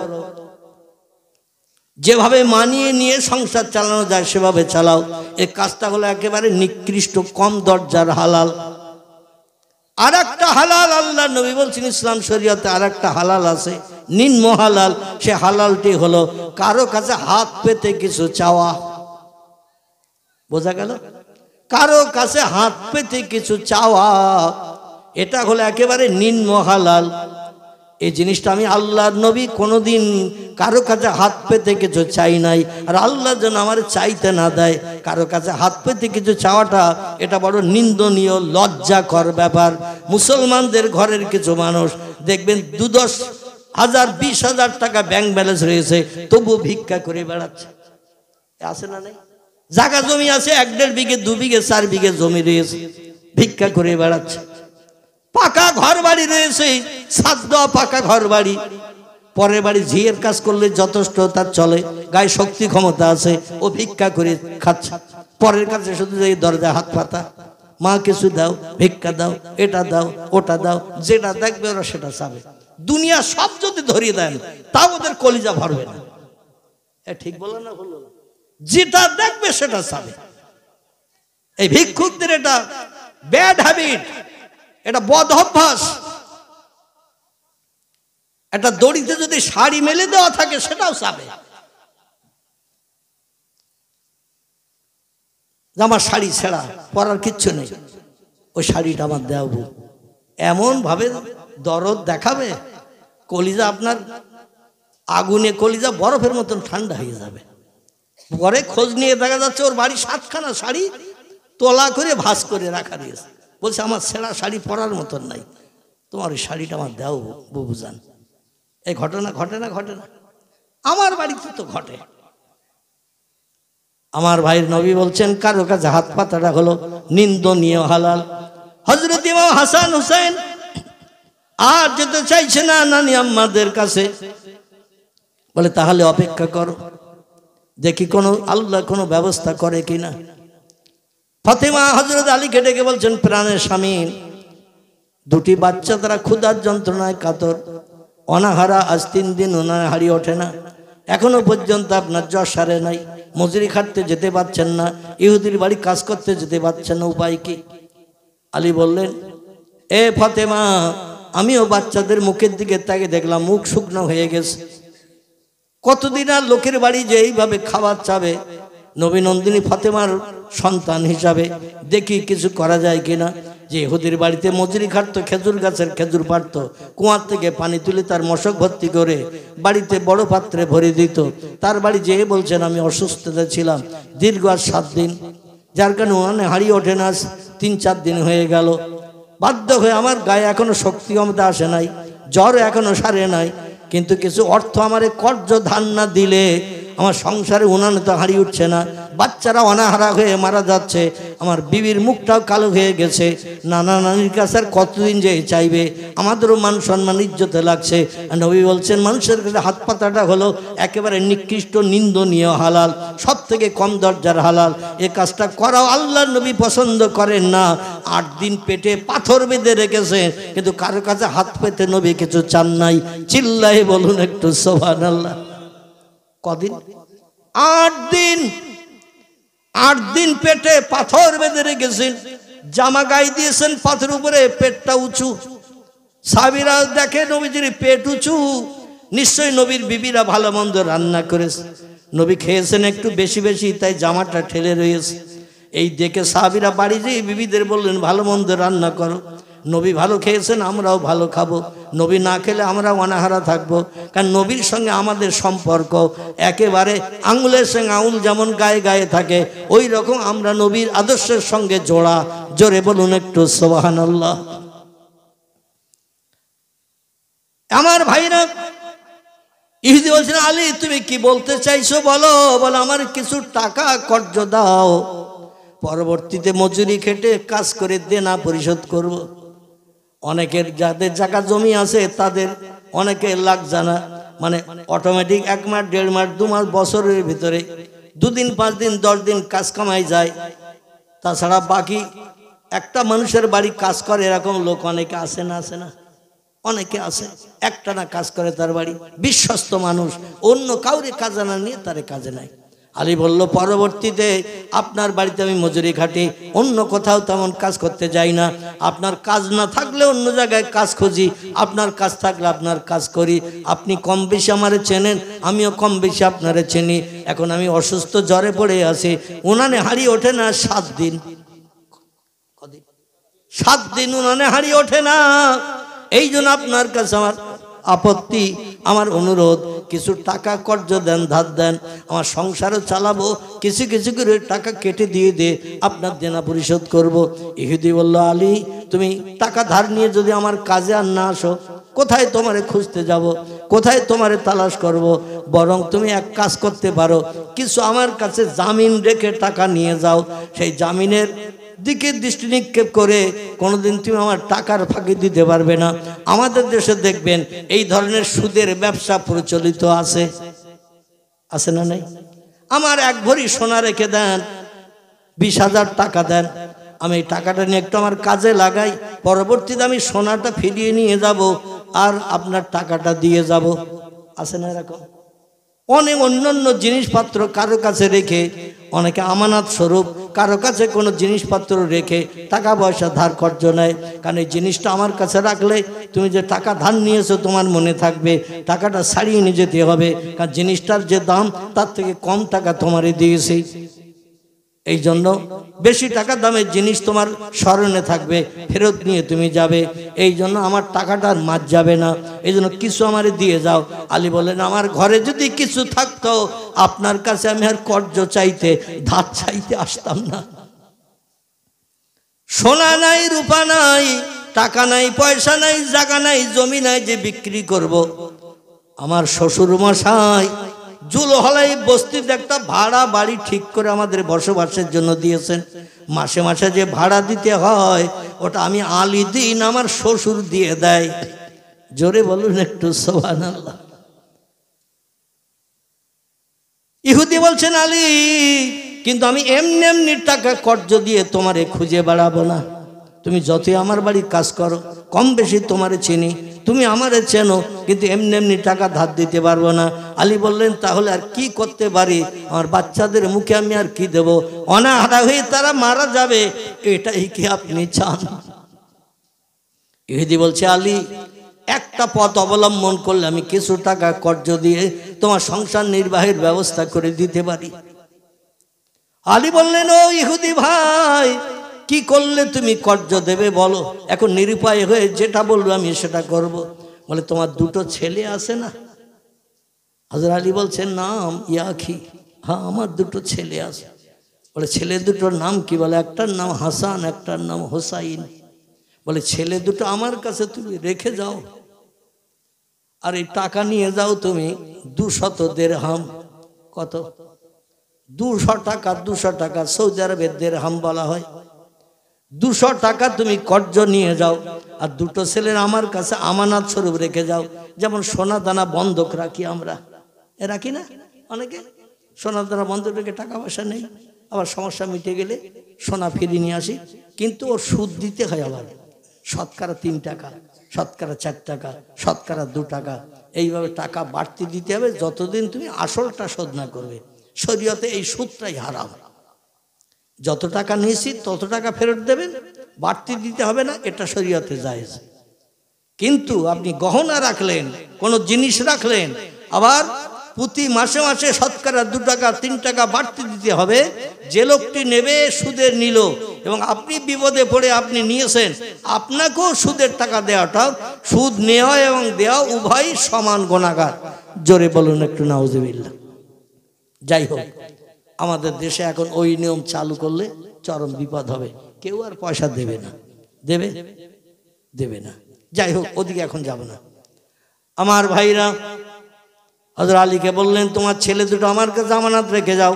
যেভাবে মানিয়ে নিয়ে সংসার চালানো যায় সেভাবে চালাও। এই কাজটা হলো একেবারে নিকৃষ্ট, কম দরজার হালাল। আর একটা হালাল আল্লাহ নবী বলছেন, ইসলাম শরীয়তে আর একটা হালাল আছে, নিম্ন হালাল। সে হালালটি হলো কারো কাছে হাত পেতে কিছু চাওয়া। বোঝা গেল? কারো কাছে হাত পেতে কিছু চাওয়া, এটা হলো একেবারে নিম্ন হালাল। এই জিনিসটা আমি আল্লাহর নবী কোনোদিন কারো কাছে হাত পেতে কিছু চাই নাই, আর আল্লাহ যেন আমার চাইতে না দেয়। কারো কাছে হাত পেতে কিছু চাওয়াটা এটা বড় নিন্দনীয়, লজ্জাকর ব্যাপার। মুসলমানদের ঘরের কিছু মানুষ দেখবেন 10,000 20,000 টাকা ব্যাংক ব্যালেন্স রয়েছে, তবু ভিক্ষা করে বেড়াচ্ছে। আছে না নাই? জায়গা জমি আছে 1-1.5 বিঘে 2 বিঘে 4 বিঘে জমি রয়েছে, ভিক্ষা করে বেড়াচ্ছে। পাকা ঘর বাড়ি রয়েছে, ছাদ দেওয়া পাকা ঘর বাড়ি, পরের বাড়ি ঝিয়ের কাজ করলে যথেষ্ট তার চলে, গায়ে শক্তি ক্ষমতা আছে, ও ভিক্ষা করে খাচ্ছে। পরের কাছে শুধু এই দরজায় হাত পাতা, মা কিছু দাও, ভিক্ষা দাও, এটা দাও, ওটা দাও, যেটা দেখবে ওরা সেটা চাবে। দুনিয়া সব যদি ধরিয়ে দেন তাও ওদের কলিজা ভরবে না। ঠিক বলো না? বললো না? যেটা দেখবে সেটা চাবে। এই ভিক্ষুকদের এটা ব্যাড হ্যাবিট, এটা বদ অভ্যাস। একটা দড়িতে যদি শাড়ি মেলে দেওয়া থাকে সেটাও চাবে, আমার শাড়ি ছেঁড়া, পরার কিচ্ছু নেই, ওই শাড়িটা আমার দেব। এমন ভাবে দরদ দেখাবে, কলিজা আপনার আগুনে কলিজা বরফের মতন ঠান্ডা হয়ে যাবে। পরে খোঁজ নিয়ে দেখা যাচ্ছে ওর বাড়ি 7খানা শাড়ি তোলা করে ভাঁজ করে রাখা দিয়েছে। বলছে আমার ছেঁড়া শাড়ি পরার মতন নাই, তোমার ওই শাড়িটা আমার দাও বুবুজান। এই ঘটনা ঘটে না? ঘটে না? আমার বাড়িতে তো ঘটে। আমার ভাইয়ের নবী বলছেন কারো কাছে হাত পাতাটা হলো নিন্দনীয় হালাল। হযরত ইমাম হাসান হুসাইন আর যেতে চাইছে না নানি আম্মাদের কাছে, বলে তাহলে অপেক্ষা করো, দেখি কোন আল্লাহ কোনো ব্যবস্থা করে কিনা। ফাতেমা হযরত আলীকে ডেকে বলছেন, প্রাণের স্বামী, দুটি বাচ্চা তারা ক্ষুধার যন্ত্রণায় কাতর, অনাহারা, আজ 3 দিন ওনার হাড়ি ওঠে না, এখনো পর্যন্ত আপনার জ্বর সারে নাই, মজুরি খাটতে যেতে পারছেন না, ইহুদির বাড়ি কাজ করতে যেতে পারছেন না, উপায় কি? আলী বললেন, এ ফাতেমা, আমিও বাচ্চাদের মুখের দিকে তাকে দেখলাম, মুখ শুকনো হয়ে গেছে, কতদিন আর লোকের বাড়ি যে এইভাবে খাবার চাবে? নবী নন্দিনী ফাতেমার সন্তান হিসাবে দেখি কিছু করা যায় কিনা। যে ইহুদির বাড়িতে মজুরি খাটতো, খেজুর গাছের খেজুর পাড়ত, কুয়ার থেকে পানি তুলে তার মশক ভর্তি করে বাড়িতে বড় পাত্রে ভরে দিত, তার বাড়ি যেয়ে বলছেন আমি অসুস্থতা ছিলাম দীর্ঘ আর 7 দিন, যার কারণে ওখানে হাড়ি ওঠে না, 3-4 দিন হয়ে গেল, বাধ্য হয়ে আমার গায়ে এখনো শক্তি ক্ষমতা আসে নাই, জ্বর এখনো সারে নাই, কিন্তু কিছু অর্থ আমারে কর্য ধান না দিলে আমার সংসারে উনানে তো হাঁড়ি উঠছে না, বাচ্চারা অনাহারা হয়ে মারা যাচ্ছে, আমার বিবির মুখটাও কালো হয়ে গেছে, নানা নানির কাছে আর কতদিন যে চাইবে, আমাদেরও মান সম্মান ইজ্জতে লাগছে। নবী বলছেন মানুষের কাছে হাত পাতাটা হলো একেবারে নিকৃষ্ট, নিন্দনীয় হালাল, সব থেকে কম দরজার হালাল। এ কাজটা করাও আল্লাহর নবী পছন্দ করেন না। 8 দিন পেটে পাথর বেঁধে রেখেছে, কিন্তু কারো কাছে হাত পেতে নবী কিছু চান নাই। চিল্লাই বলুন একটু সুবহানাল্লাহ। কদিন? 8 দিন। 8 দিন পেটে পাথর বেঁধে রেখেছেন, জামা গায়ে দিয়েছেন পাথরের উপরে, পেটটা উঁচু, সাহাবীরা দেখে নবীজির পেট উঁচু, নিশ্চয়ই নবীর বিবিরা ভালো মন্দ রান্না করেছে, নবী খেয়েছেন একটু বেশি বেশি, তাই জামাটা ঠেলে রয়েছে। এই দেখে সাহাবীরা বাড়ি যেয়ে বিবিদের বললেন ভালো মন্দ রান্না করো, নবী ভালো খেয়েছেন আমরাও ভালো খাবো, নবী না খেলে আমরা অনাহারা থাকবো। কারণ নবীর সঙ্গে আমাদের সম্পর্ক একেবারে আঙুলের সঙ্গে আঙুল যেমন গায়ে গায়ে থাকে, ওই রকম আমরা নবীর আদর্শের সঙ্গে জোড়া। জোরে বলুন একটু সুবহানাল্লাহ। আমার ভাইরা, ইহুদি বলছেন আলী তুমি কি বলতে চাইছো বলো। বলো আমার কিছু টাকা কর্জ দাও, পরবর্তীতে মজুরি খেটে কাজ করে দেনা পরিশোধ করব। অনেকের যাদের জায়গা জমি আছে তাদের অনেকের লাখ জানা, মানে অটোমেটিক 1 মাস 1.5 মাস 2 মাস বছরের ভিতরে 2 দিন 5 দিন 10 দিন কাজ কামাই যায়। তাছাড়া বাকি একটা মানুষের বাড়ি কাজ করে এরকম লোক অনেকে আসে না, আসে না, অনেকে আছে একটানা কাজ করে তার বাড়ি, বিশ্বস্ত মানুষ, অন্য কাউরে কাজে না নিয়ে তারে কাজে নাই। আলী বলল পরবর্তীতে আপনার বাড়িতে আমি মজুরি খাটি, অন্য কোথাও তেমন কাজ করতে যাই না, আপনার কাজ না থাকলে অন্য জায়গায় কাজ খুঁজি, আপনার কাজ থাকলে আপনার কাজ করি। আপনি কম বেশি আমারে চেনেন, আমিও কম বেশি আপনারে চিনি। এখন আমি অসুস্থ জ্বরে পড়ে আছি, উনানে হাঁড়ি ওঠে না 7 দিন, 7 দিন উনানে হাঁড়ি ওঠে না। এই জন্য আপনার কাছে আমার আপত্তি, আমার অনুরোধ, কিছু টাকা কর্জ দেন, ধার দেন, আমার সংসারও চালাবো, কিছু কিছু করে টাকা কেটে দিয়ে দে, আপনার দেনা পরিশোধ করব। ইহুদি বলল আলী তুমি টাকা ধার নিয়ে যদি আমার কাজে আর না আসো, কোথায় তোমারে খুঁজতে যাব, কোথায় তোমারে তালাশ করব। বরং তুমি এক কাজ করতে পারো, কিছু আমার কাছে জামিন রেখে টাকা নিয়ে যাও, সেই জামিনের দিকে দৃষ্টি নিক্ষেপ করে কোনোদিন তুমি আমার টাকার ফাঁকি দিতে পারবে না। আমাদের দেশে দেখবেন এই ধরনের সুদের ব্যবসা প্রচলিত আছে, আছে না নাই? আমার 1 ভরি সোনা রেখে দেন, 20,000 টাকা দেন, আমি এই টাকাটা নিয়ে একটু আমার কাজে লাগাই, পরবর্তীতে আমি সোনাটা ফিরিয়ে নিয়ে যাব আর আপনার টাকাটা দিয়ে যাব। আছে না এরকম? অনেক অন্যান্য জিনিসপত্র কারো কাছে রেখে, অনেকে আমানত স্বরূপ কারো কাছে কোনো জিনিসপত্র রেখে টাকা পয়সা ধার কর্জ নেয়। কারণ এই জিনিসটা আমার কাছে রাখলে তুমি যে টাকা ধার নিয়েছো তোমার মনে থাকবে, টাকাটা ছাড়িয়ে নিয়ে যেতে হবে, কারণ জিনিসটার যে দাম তার থেকে কম টাকা তোমারে দিয়েছি। এই জন্য বেশি টাকা দামের জিনিস তোমার স্মরণে থাকবে, ফেরত নিয়ে তুমি যাবে। এই জন্য আমার টাকাটা আর মার যাবে না, এই জন্য কিছু আমারে দিয়ে যাও। আলী বলেন আমার ঘরে যদি কিছু থাকতো আপনার কাছে আমি আর কর্জ চাইতে, ধার চাইতে আসতাম না। সোনা নাই, রূপা নাই, টাকা নাই, পয়সা নাই, জায়গা নাই, জমি নাই যে বিক্রি করব। আমার শ্বশুর মশাই জুলহলাই বস্তিতে একটা ভাড়া বাড়ি ঠিক করে আমাদের বসবাসের জন্য দিয়েছেন। মাসে মাসে যে ভাড়া দিতে হয় ওটা আমি আলী দিন আমার শ্বশুর দিয়ে দেয়। জোরে বলুন একটু সুবহানাল্লাহ। ইহুদি বলছেন আলী কিন্তু আমি এমনি এমনি টাকা কর্জ দিয়ে তোমারে খুঁজে বেড়াবো না, তুমি যতই আমার বাড়ি কাজ করো, কম বেশি তোমারে চিনি, তুমি আমারে চেনো, কিন্তু এমনি এমনি টাকা ধার দিতে পারবো না। আলী বললেন তাহলে আর কি করতে পারি, আমার বাচ্চাদের মুখে আমি আর কি দেব, অনাহারা হয়ে তারা মারা যাবে, এটাই কি আপনি চান? ইহুদি বলছে আলী একটা পথ অবলম্বন করলে আমি কিছু টাকা কর্জ দিয়ে তোমার সংসার নির্বাহের ব্যবস্থা করে দিতে পারি। আলী বললেন ও ইহুদি ভাই কি করলে তুমি কর্জ দেবে বলো, এখন নিরুপায় হয়ে যেটা বলবো আমি সেটা করব। বলে তোমার 2টো ছেলে আছে না? হযরত আলী বলছেন নাম ইয়াখি, হ্যাঁ আমার 2টো ছেলে আছে। বলে ছেলে 2টোর নাম কি? বলে একটার নাম হাসান, একটার নাম হোসাইন। বলে ছেলে 2টো আমার কাছে তুমি রেখে যাও, আর এই টাকা নিয়ে যাও তুমি 200 দিরহাম। কত? 200 টাকা। 200 টাকা সৌদি আরবের দিরহাম বলা হয়। 200 টাকা তুমি কর্জ নিয়ে যাও, আর 2টো ছেলের আমার কাছে আমানত স্বরূপ রেখে যাও। যেমন সোনা দানা বন্ধক রাখি আমরা, রাখি না অনেকে, সোনা দানা বন্ধক রেখে টাকা পয়সা নেই, আবার সমস্যা মিটে গেলে সোনা ফিরিয়ে নিয়ে আসি, কিন্তু ওর সুদ দিতে হয় আবার, শতকরা 3 টাকা, শতকরা 4 টাকা, শতকরা 2 টাকা, এইভাবে টাকা বাড়তি দিতে হবে যতদিন তুমি আসলটা শোধ না করবে। শরীয়তে এই সুদটাই হারাম, যত টাকা নিয়েছি তত টাকা ফেরত দেবেন, বাড়তি দিতে হবে না, এটা শরীয়তে জায়েজ। কিন্তু আপনি গহনা রাখলেন, কোনো জিনিস রাখলেন, আবার প্রতি মাসে মাসে শতকরা 2 টাকা 3 টাকা বাড়তি দিতে হবে। যে লোকটি নেবে সুদের নিল এবং আপনি বিপদে পড়ে আপনি নিয়েছেন, আপনাকেও সুদের টাকা দেওয়াটা, সুদ নেওয়া এবং দেওয়া উভয় সমান গুনাহগার। জোরে বলুন একটু নাউজুবিল্লাহ। যাই হোক, আমাদের দেশে এখন ওই নিয়ম চালু করলে চরম বিপদ হবে, কেউ আর পয়সা দেবে না। দেবে? দেবে না। যাই হোক, ওদিকে এখন যাব না। আমার ভাইরা হযরত আলীকে বললেন, তোমার ছেলে দুটো আমার কাছে আমানত রেখে যাও,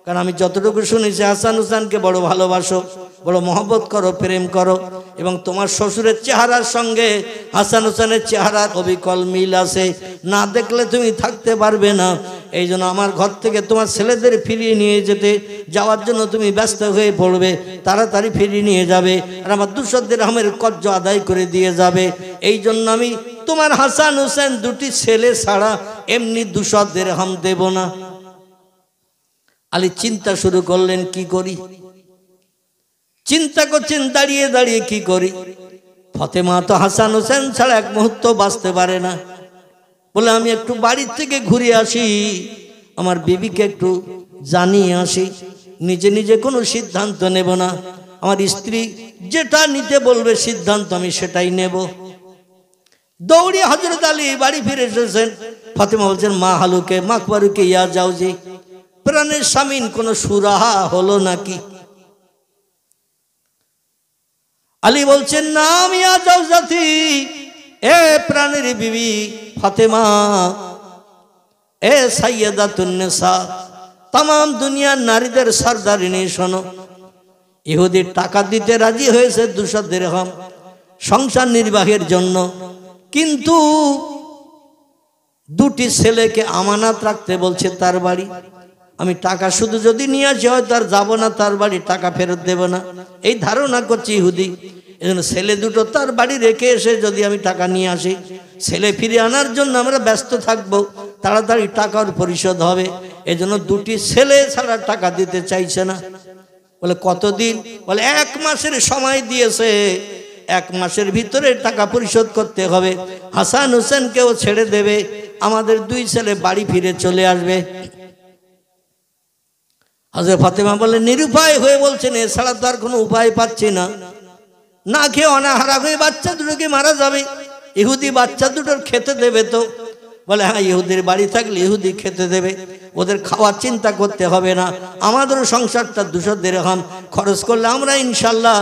কারণ আমি যতটুকু শুনেছি হাসান হুসাইনকে বড় ভালোবাসো, বড় মহব্বত করো, প্রেম করো, এবং তোমার শ্বশুরের চেহারার সঙ্গে হাসান হুসাইনের চেহারার অবিকল মিল আছে, না দেখলে তুমি থাকতে পারবে না। এই জন্য আমার ঘর থেকে তোমার ছেলেদের ফিরিয়ে নিয়ে যাওয়ার জন্য তুমি ব্যস্ত হয়ে পড়বে, তাড়াতাড়ি ফিরিয়ে নিয়ে যাবে, আর আমার 200 দিরহামের কর্জ আদায় করে দিয়ে যাবে। এই জন্য আমি তোমার হাসান হুসাইন দুটি ছেলে ছাড়া এমনি 200 দিরহাম দেব না। আলী চিন্তা শুরু করলেন, কি করি? চিন্তা করছেন দাঁড়িয়ে দাঁড়িয়ে কি করি। ফাতেমা তো হাসান হুসাইন ছাড়া এক মুহূর্ত বাঁচতে পারে না। বলে, আমি একটু বাড়ির থেকে ঘুরে আসি, আমার বিবিকে একটু জানিয়ে আসি, নিজে নিজে কোনো সিদ্ধান্ত নেব না, আমার স্ত্রী যেটা নিতে বলবে সিদ্ধান্ত আমি সেটাই নেব। দৌড়িয়ে হযরত আলী বাড়ি ফিরে এসেছেন। ফাতেমা বলছেন, মা হালুকে মাকবারুকে ইয়া যাও জি, প্রাণের স্বামীন কোনো সুরাহা হলো নাকি? আলী বলছেন, নাম ইয়া যাও জাতি, এ প্রাণের বিবি ফাতেমা, এ সাইয়্যিদাতুন নিসা, तमाम দুনিয়ার নারীদের সরদারিনী, শোনো, ইহুদি টাকা দিতে রাজি হয়েছে 200 দিরহাম সংসার নির্বাহের জন্য, কিন্তু দুটি ছেলেকে আমানত রাখতে বলছে তার বাড়ি। আমি টাকা শুধু যদি নিয়ে আসি হয় তার যাব না, তার বাড়ি টাকা ফেরত দেব না, এই ধারণা করছে ইহুদি। এজন্য ছেলে দুটো তার বাড়ি রেখে এসে যদি আমি টাকা নিয়ে আসি, ছেলে ফিরে আনার জন্য আমরা ব্যস্ত থাকব, তাড়াতাড়ি টাকার পরিশোধ হবে। এজন্য দুটি ছেলে ছাড়া টাকা দিতে চাইছে না। বলে, কতদিন? বলে, 1 মাসের সময় দিয়েছে, 1 মাসের ভিতরে টাকা পরিশোধ করতে হবে। হাসান হুসেনকেও ছেড়ে দেবে, আমাদের 2 ছেলে বাড়ি ফিরে চলে আসবে। হযরত ফাতেমা বলে, নিরুপায় হয়ে বলছেন, এছাড়া তো আর কোনো উপায় পাচ্ছি না, না খেয়ে অনাহারা হয়ে বাচ্চা দুটোকে মারা যাবে, ইহুদি বাচ্চা দুটোর খেতে দেবে তো? বলে, হ্যাঁ, ইহুদির বাড়ি থাকলে ইহুদি খেতে দেবে, ওদের খাওয়ার চিন্তা করতে হবে না, আমাদেরও সংসারটা 200 দিরহাম খরচ করলে আমরা ইনশাল্লাহ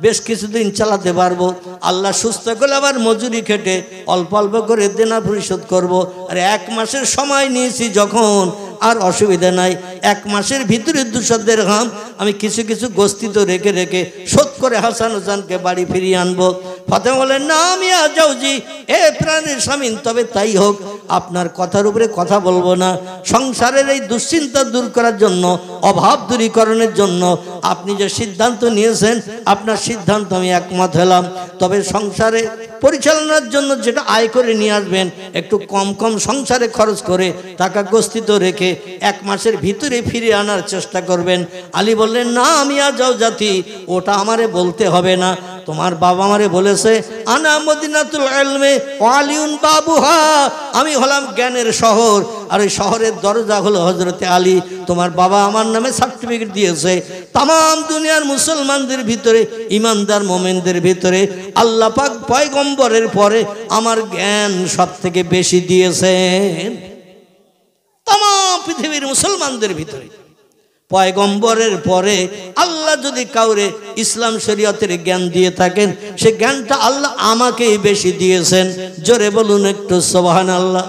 বেশ কিছুদিন চালাতে পারবো। আল্লাহ সুস্থ করলে আবার মজুরি খেটে অল্প অল্প করে দেনা পরিশোধ করব। আর 1 মাসের সময় নিয়েছি যখন, আর অসুবিধা নাই, 1 মাসের ভিতরে 200 দিরহাম আমি কিছু কিছু গস্তিত রেখে রেখে শোধ করে হাসান হুসাইনকে বাড়ি ফিরিয়ে আনবো। ফাতেমা বলেন, না আমি যাও জি, এ প্রাণের স্বামী, তবে তাই হোক, আপনার কথার উপরে কথা বলবো না। সংসারের এই দুশ্চিন্তা দূর করার জন্য, অভাব দূরীকরণের জন্য আপনি যে সিদ্ধান্ত নিয়েছেন, আপনার সিদ্ধান্ত আমি একমত হলাম। তবে সংসারে পরিচালনার জন্য যেটা আয় করে নিয়ে আসবেন, একটু কম কম সংসারে খরচ করে টাকা গস্তিত রেখে 1 মাসের ভিতরে ফিরে আনার চেষ্টা করবেন। আলী বললেন, না আমি যাও জাতি, ওটা আমারে বলতে হবে না, তোমার বাবা আমারে বলেছে, আনা মদিনাতুল ইলমে ওয়া আলিউন বাবুহা, আমি হলাম জ্ঞানের শহর, আর ওই শহরের দরজা হলো হযরতে আলী। তোমার বাবা আমার নামে সার্টিফিকেট দিয়েছে, तमाम দুনিয়ার মুসলমানদের ভিতরে, ইমানদার মুমিনদের ভিতরে আল্লাহ পাক পয়গম্বরের পরে আমার জ্ঞান সবথেকে বেশি দিয়েছেন। तमाम পৃথিবীর মুসলমানদের ভিতরে পয়গম্বরের পরে আল্লাহ যদি কাউরে ইসলাম শরীয়তের জ্ঞান দিয়ে থাকেন, সে জ্ঞানটা আল্লাহ আমাকেই বেশি দিয়েছেন। জোরে বলুন একটু সুবহানাল্লাহ।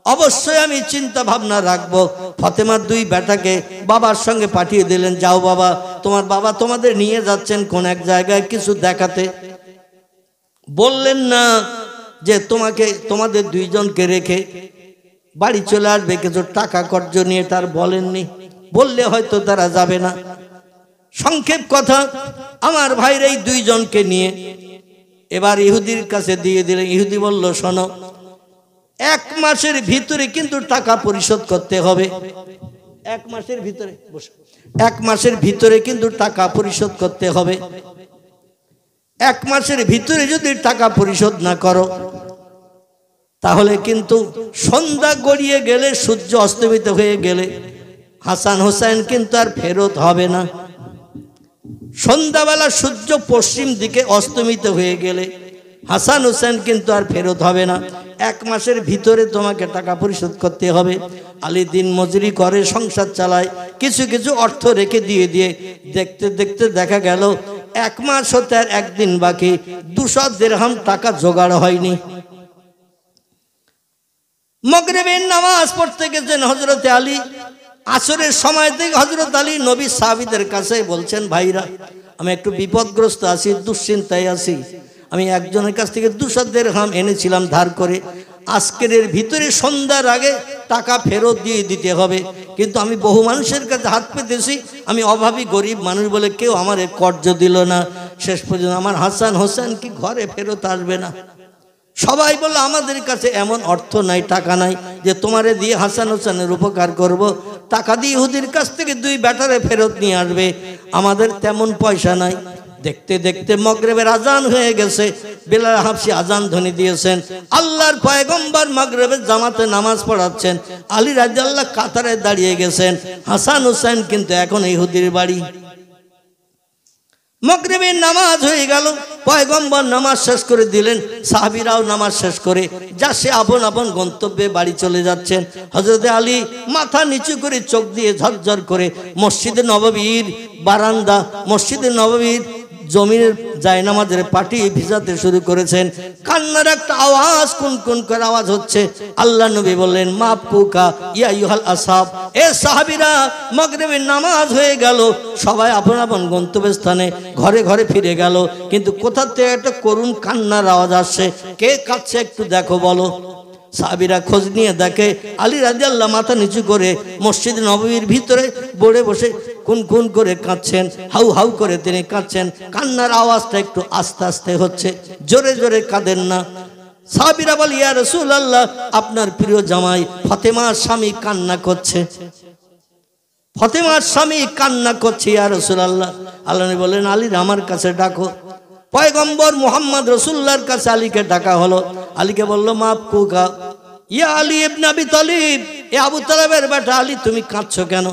অবশ্যই আমি চিন্তা ভাবনা রাখবো। ফাতেমার 2 বেটাকে বাবার সঙ্গে পাঠিয়ে দিলেন, যাও বাবা, তোমার বাবা তোমাদের নিয়ে যাচ্ছেন কোন এক জায়গায় কিছু দেখাতে। বললেন না যে তোমাদের 2 জনকে রেখে বাড়ি চলে আসবে কিছু টাকা কর্জ নিয়ে, তার বলেননি, বললে হয়তো তারা যাবে না। সংক্ষেপ কথা, আমার ভাইয়ের এই 2 জনকে নিয়ে এবার ইহুদির কাছে দিয়ে দিলেন। ইহুদি বলল, শোনো, 1 মাসের ভিতরে কিন্তু টাকা পরিশোধ করতে হবে। 1 মাসের ভিতরে, 1 মাসের ভিতরে কিন্তু টাকা পরিশোধ করতে হবে। এক মাসের ভিতরে যদি টাকা পরিশোধ না করো তাহলে কিন্তু সন্ধ্যা গড়িয়ে গেলে, সূর্য অস্তমিত হয়ে গেলে হাসান হোসেন কিন্তু আর ফেরত হবে না। সন্ধ্যাবেলা সূর্য পশ্চিম দিকে অস্তমিত হয়ে গেলে হাসান হোসেন কিন্তু আর ফেরত হবে না। এক মাসের ভিতরে তোমাকে টাকা পরিশোধ করতে হবে। আলী দিন মজুরি করে, সংসার চালায়, কিছু কিছু অর্থ রেখে দিয়ে দেখতে দেখতে দেখা গেল এক মাস হতে আর একদিন বাকি, 200 দিরহাম টাকা জোগাড় হয়নি। মাগরিবের নামাজ পড়তে গেছেন হযরত আলী। আসরের সময় থেকে হযরত আলী নবী সাহাবীদের কাছে বলছেন, ভাইরা আমি একটু বিপদগ্রস্ত আছি, দুশ্চিন্তায় আছি। আমি একজনের কাছ থেকে 200 দিরহাম এনেছিলাম ধার করে, আজকের এর ভিতরে সন্ধ্যার আগে টাকা ফেরত দিয়ে দিতে হবে। কিন্তু আমি বহু মানুষের কাছে হাত পেতেছি, আমি অভাবী গরিব মানুষ বলে কেউ আমার কর্জ দিল না। শেষ পর্যন্ত আমার হাসান হোসেন কি ঘরে ফেরত আসবে না। সবাই বলল আমাদের কাছে এমন অর্থ নাই, টাকা নাই যে তোমারে দিয়ে হাসান হোসেনের উপকার করব। টাকা দিয়ে ইহুদির কাছ থেকে 2 বেটারে ফেরত নিয়ে আসবে, আমাদের তেমন পয়সা নাই। দেখতে দেখতে মাগরিবের আজান হয়ে গেছে। বেলাল হাবশী আজান ধ্বনি দিয়েছেন। আল্লাহর পয়গম্বর মাগরিবের জামাতে নামাজ পড়াচ্ছেন। আলী রাদিয়াল্লাহু কাতারে দাঁড়িয়ে গেছেন। হাসান হোসেন কিন্তু এখন ইহুদির বাড়ি। মাগরিবের নামাজ হয়ে গেল, পয়গম্বর নামাজ শেষ করে দিলেন, সাহাবীরাও নামাজ শেষ করে যা সে আপন আপন গন্তব্যে বাড়ি চলে যাচ্ছেন। হযরত আলী মাথা নিচু করে চোখ দিয়ে ঝরঝর করে মসজিদে নববীর বারান্দা, মসজিদে নববীর জমিনের জায়নামাজের পাটি ভিজাতে শুরু করেছেন। কান্নার একটা আওয়াজ, কুনকুন করে আওয়াজ হচ্ছে। আল্লাহ নবী বললেন, মাফ কুকা ইয়া আইয়ুহাল আসহাব, এ সাহাবীরা মাগরিবের নামাজ হয়ে গেল, সবাই আপন আপন গন্তব্যস্থানে ঘরে ঘরে ফিরে গেল। কিন্তু কোথা থেকে একটা করুণ কান্নার আওয়াজ আসছে। কে কাঁদছে একটু দেখো বলো। সাহাবীরা খোঁজ নিয়ে দেখে আলী রাদিয়াল্লাহু মাথা নিচু করে মসজিদ নববীর ভিতরে বড়ে বসে কুনকুন করে কাঁদছেন, হাউ হাউ করে তিনি কাঁদছেন। কান্নার আওয়াজটা একটু আস্তে আস্তে হচ্ছে, জোরে জোরে কাঁদেন না। সাহাবীরা বলে, ইয়া রাসূলুল্লাহ, আপনার প্রিয় জামাই ফাতেমার স্বামী কান্না করছে, ফাতেমার স্বামী কান্না করছে ইয়া রাসূলুল্লাহ। আল্লাহ নবী বলেন, আলীর আমার কাছে ডাকো। পয়গম্বর মুহাম্মদ রাসূলুল্লাহর কাছে আলীকে ডাকা হলো। আলীকে বলল, মাফ কুকা ইয়া আলী ইবনে আবি তালিব, এ আবু তালেবের বেটা আলী, তুমি কাঁদছো কেন?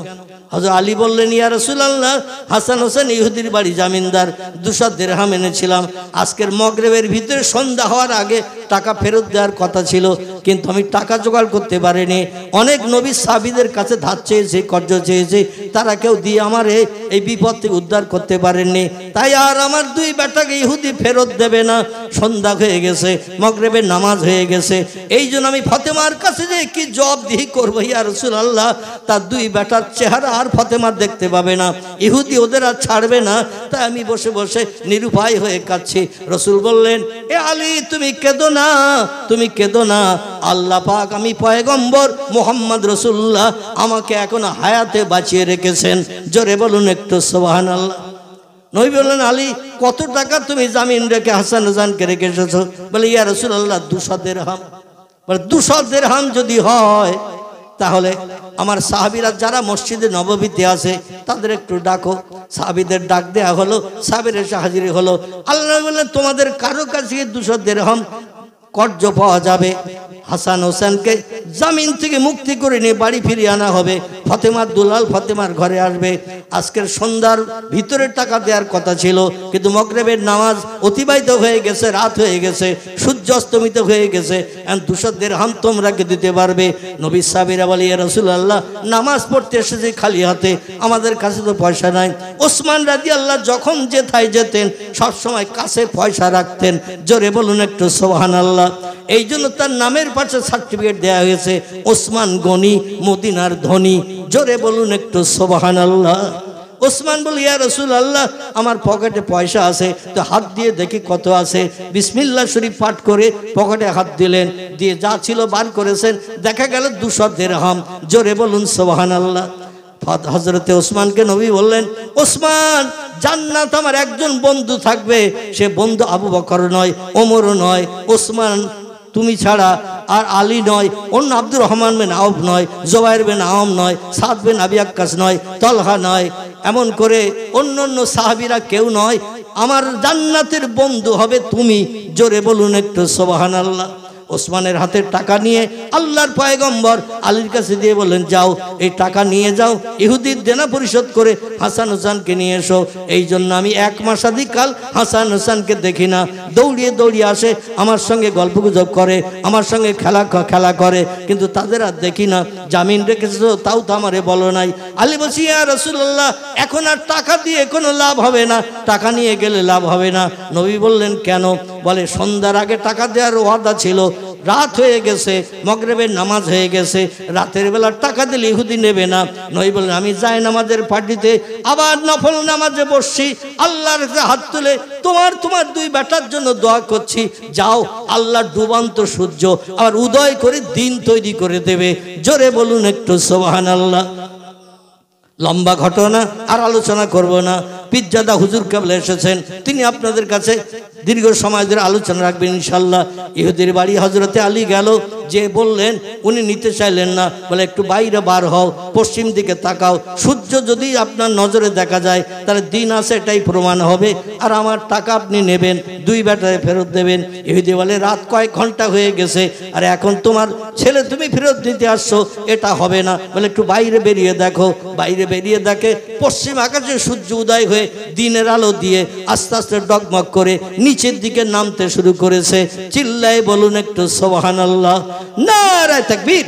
হযরত আলী বললেন, ইয়া রাসূলুল্লাহ, হাসান হোসেন ইহুদির বাড়ি জামিনদার, 200 দিরহাম এনেছিলাম। আজকের মাগরিবের ভিতরে সন্ধ্যা হওয়ার আগে টাকা ফেরত দেওয়ার কথা ছিল, কিন্তু আমি টাকা জোগাড় করতে পারিনি। অনেক নবী সাহাবীদের কাছে ধার চেয়েছে, কর্জ চেয়েছে, তারা কেউ দিয়ে আমার এই বিপদ থেকে উদ্ধার করতে পারেননি। তাই আর আমার 2 বেটাকে ইহুদি ফেরত দেবে না। সন্ধ্যা হয়ে গেছে, মাগরিবের নামাজ হয়ে গেছে, এই জন্য আমি ফাতেমার কাছে যে কি জবাবদিহি করবো ইয়া রাসূলুল্লাহ। তার 2 বেটার চেহারা আর ফাতেমা দেখতে পাবে না, ইহুদি ওদের আর ছাড়বে না। তাই আমি বসে বসে নিরুপায় হয়ে কাঁদছি। রাসূল বললেন, এ আলী তুমি কেঁদো না, তুমি কেঁদো না। আল্লাহ পাক, আমি পয়গম্বর মুহাম্মদ রাসূলুল্লাহ, আমাকে এখন হায়াতে বাঁচিয়ে রেখেছেন। জোরে বলুন একটু সুবহানাল্লাহ। নবী বললেন, আলী কত টাকা তুমি জামিন রেখে হাসান হোসেনকে রেখে এসেছো? বলে, ইয়া রাসূলুল্লাহ 200 দিরহাম। বলে, 200 দিরহাম যদি হয় তাহলে আমার সাহাবীরা যারা মসজিদে নববীতে আছে তাদের একটু ডাকো। সাহাবীদের ডাক দেয়া হলো, সাহাবীরা এসে হাজির হলো। আল্লাহ বললেন, তোমাদের কারো কাছে 200 দিরহাম কর্জ পাওয়া যাবে। হাসান হোসেনকে জামিন থেকে মুক্তি করে নিয়ে বাড়ি ফিরিয়ে আনা হবে। ফাতেমার দুলাল ফাতেমার ঘরে আসবে। আজকের সন্ধ্যার ভিতরে টাকা দেওয়ার কথা ছিল, কিন্তু মাগরিবের নামাজ অতিবাহিত হয়ে গেছে, রাত হয়ে গেছে, সূর্য অস্তমিত হয়ে গেছে। 200 দিরহাম তোমরা কে দিতে পারবে? নবী সাহাবীরা বলে, ইয়া রাসূলুল্লাহ, নামাজ পড়তে এসেছি খালি হাতে, আমাদের কাছে তো পয়সা নাই। ওসমান রাদিয়াল্লাহু যখন যেথায় যেতেন সবসময় কাছে পয়সা রাখতেন। জোরে বলুন একটু সুবহানাল্লাহ। এই জন্য তার নামের পাশে সার্টিফিকেট দেওয়া হয়েছে, ওসমান গনি, মদিনার ধনী। জোরে বলুন একটু সুবহানাল্লাহ। ওসমান বলে, ইয়া রাসূলুল্লাহ, আমার পকেটে পয়সা আছে, তো হাত দিয়ে দেখি কত আছে। বিসমিল্লাহ শরীফ পাঠ করে পকেটে হাত দিলেন, দিয়ে যা ছিল বার করেছেন, দেখা গেল 200 দিরহাম। জোরে বলুন সুবহানাল্লাহ। হযরতে ওসমানকে নবী বললেন, ওসমান, জান্নাত আমার একজন বন্ধু থাকবে, সে বন্ধু আবু বকর নয়, ওমরও নয়, ওসমান তুমি ছাড়া, আর আলী নয়, অন্য আব্দুর রহমান বিন আউফ নয়, জুবাইর বিন আওম নয়, সাদ বিন আবি ওয়াক্কাস নয়, তলহা নয়, এমন করে অন্য অন্য সাহাবীরা কেউ নয়। আমার জান্নাতের বন্ধু হবে তুমি। জোরে বলুন একটু সুবহানাল্লাহ। ওসমানের হাতে টাকা নিয়ে আল্লাহর পয়গম্বর আলীর কাছে দিয়ে বললেন, যাও এই টাকা নিয়ে যাও, ইহুদির দেনা পরিশোধ করে হাসান হোসেনকে নিয়ে এসো। এই জন্য আমি 1 মাসাধিক কাল হাসান হোসেনকে দেখি না। দৌড়িয়ে দৌড়িয়ে আসে, আমার সঙ্গে গল্পগুজব করে, আমার সঙ্গে খেলা করে, কিন্তু তাদের আর দেখি না। জামিন রেখেছো তাও তো আমারে বলো নাই। আলী বলছি, ইয়া রাসূলুল্লাহ, এখন আর টাকা দিয়ে কোনো লাভ হবে না, টাকা নিয়ে গেলে লাভ হবে না। নবী বললেন, কেন? বলে, সন্ধ্যার আগে টাকা দেওয়ার ওয়াদা ছিল, রাত হয়ে গেছে, মাগরিবের নামাজ হয়ে গেছে, রাতের বেলা টাকা দিলে ইহুদি নেবে না। নবী বললেন, আমি যাই নামাজের পার্টিতে আবার নফল নামাজে বসছি, আল্লাহর কাছে হাত তুলে তোমার 2 বেটার জন্য দোয়া করছি। যাও, আল্লাহ ডুবান্ত সূর্য আবার উদয় করে দিন তৈরি করে দেবে। জোরে বলুন একটু সুবহানাল্লাহ। লম্বা ঘটনা আর আলোচনা করব না। পিজ্জাদা হুজুর কেবল এসেছেন, তিনি আপনাদের কাছে দীর্ঘ সময় ধরে আলোচনা রাখবেন ইনশাল্লাহ। ইহুদির বাড়ি হজরতে আলী গেল, যে বললেন, উনি নিতে চাইলেন না। বলে, একটু বাইরে বার হও, পশ্চিম দিকে তাকাও, সূর্য যদি আপনার নজরে দেখা যায় তাহলে দিন আছে, এটাই প্রমাণ হবে, আর আমার টাকা আপনি নেবেন, 2 বেটায় ফেরত দেবেন। ইহুদি বলে, রাত কয়েক ঘন্টা হয়ে গেছে, আর এখন তোমার ছেলে তুমি ফেরত দিতে আসছো, এটা হবে না। বলে, একটু বাইরে বেরিয়ে দেখো। বাইরে বেরিয়ে দেখে পশ্চিম আকাশে সূর্য উদয় হয়ে দিনের আলো দিয়ে আস্তে আস্তে ডগমগ করে নিচের দিকে নামতে শুরু করেছে। চিল্লায় বলুন একটু সুবহানাল্লাহ, নারায়ে তাকবীর।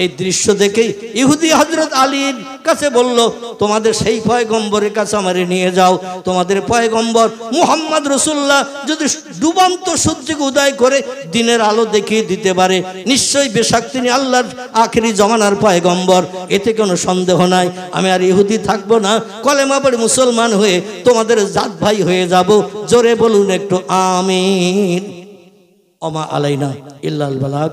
এই দৃশ্য দেখেই ইহুদি হযরত আলীর কাছে বলল, তোমাদের সেই পয়গম্বরের কাছে আমারে নিয়ে যাও। তোমাদের পয়গম্বর মুহাম্মদ রাসূলুল্লাহ যদি ডুবন্ত সূর্যকে উদয় করে দিনের আলো দেখিয়ে দিতে পারে, নিশ্চয়ই বেশক তিনি আল্লাহর আখেরি জমানার পয়গম্বর, এতে কোনো সন্দেহ নাই। আমি আর ইহুদি থাকবো না, কলেমা পড়ে মুসলমান হয়ে তোমাদের জাত ভাই হয়ে যাব। জোরে বলুন একটু আমিন। ওমা আলাইনা ইল্লাল বালাগ।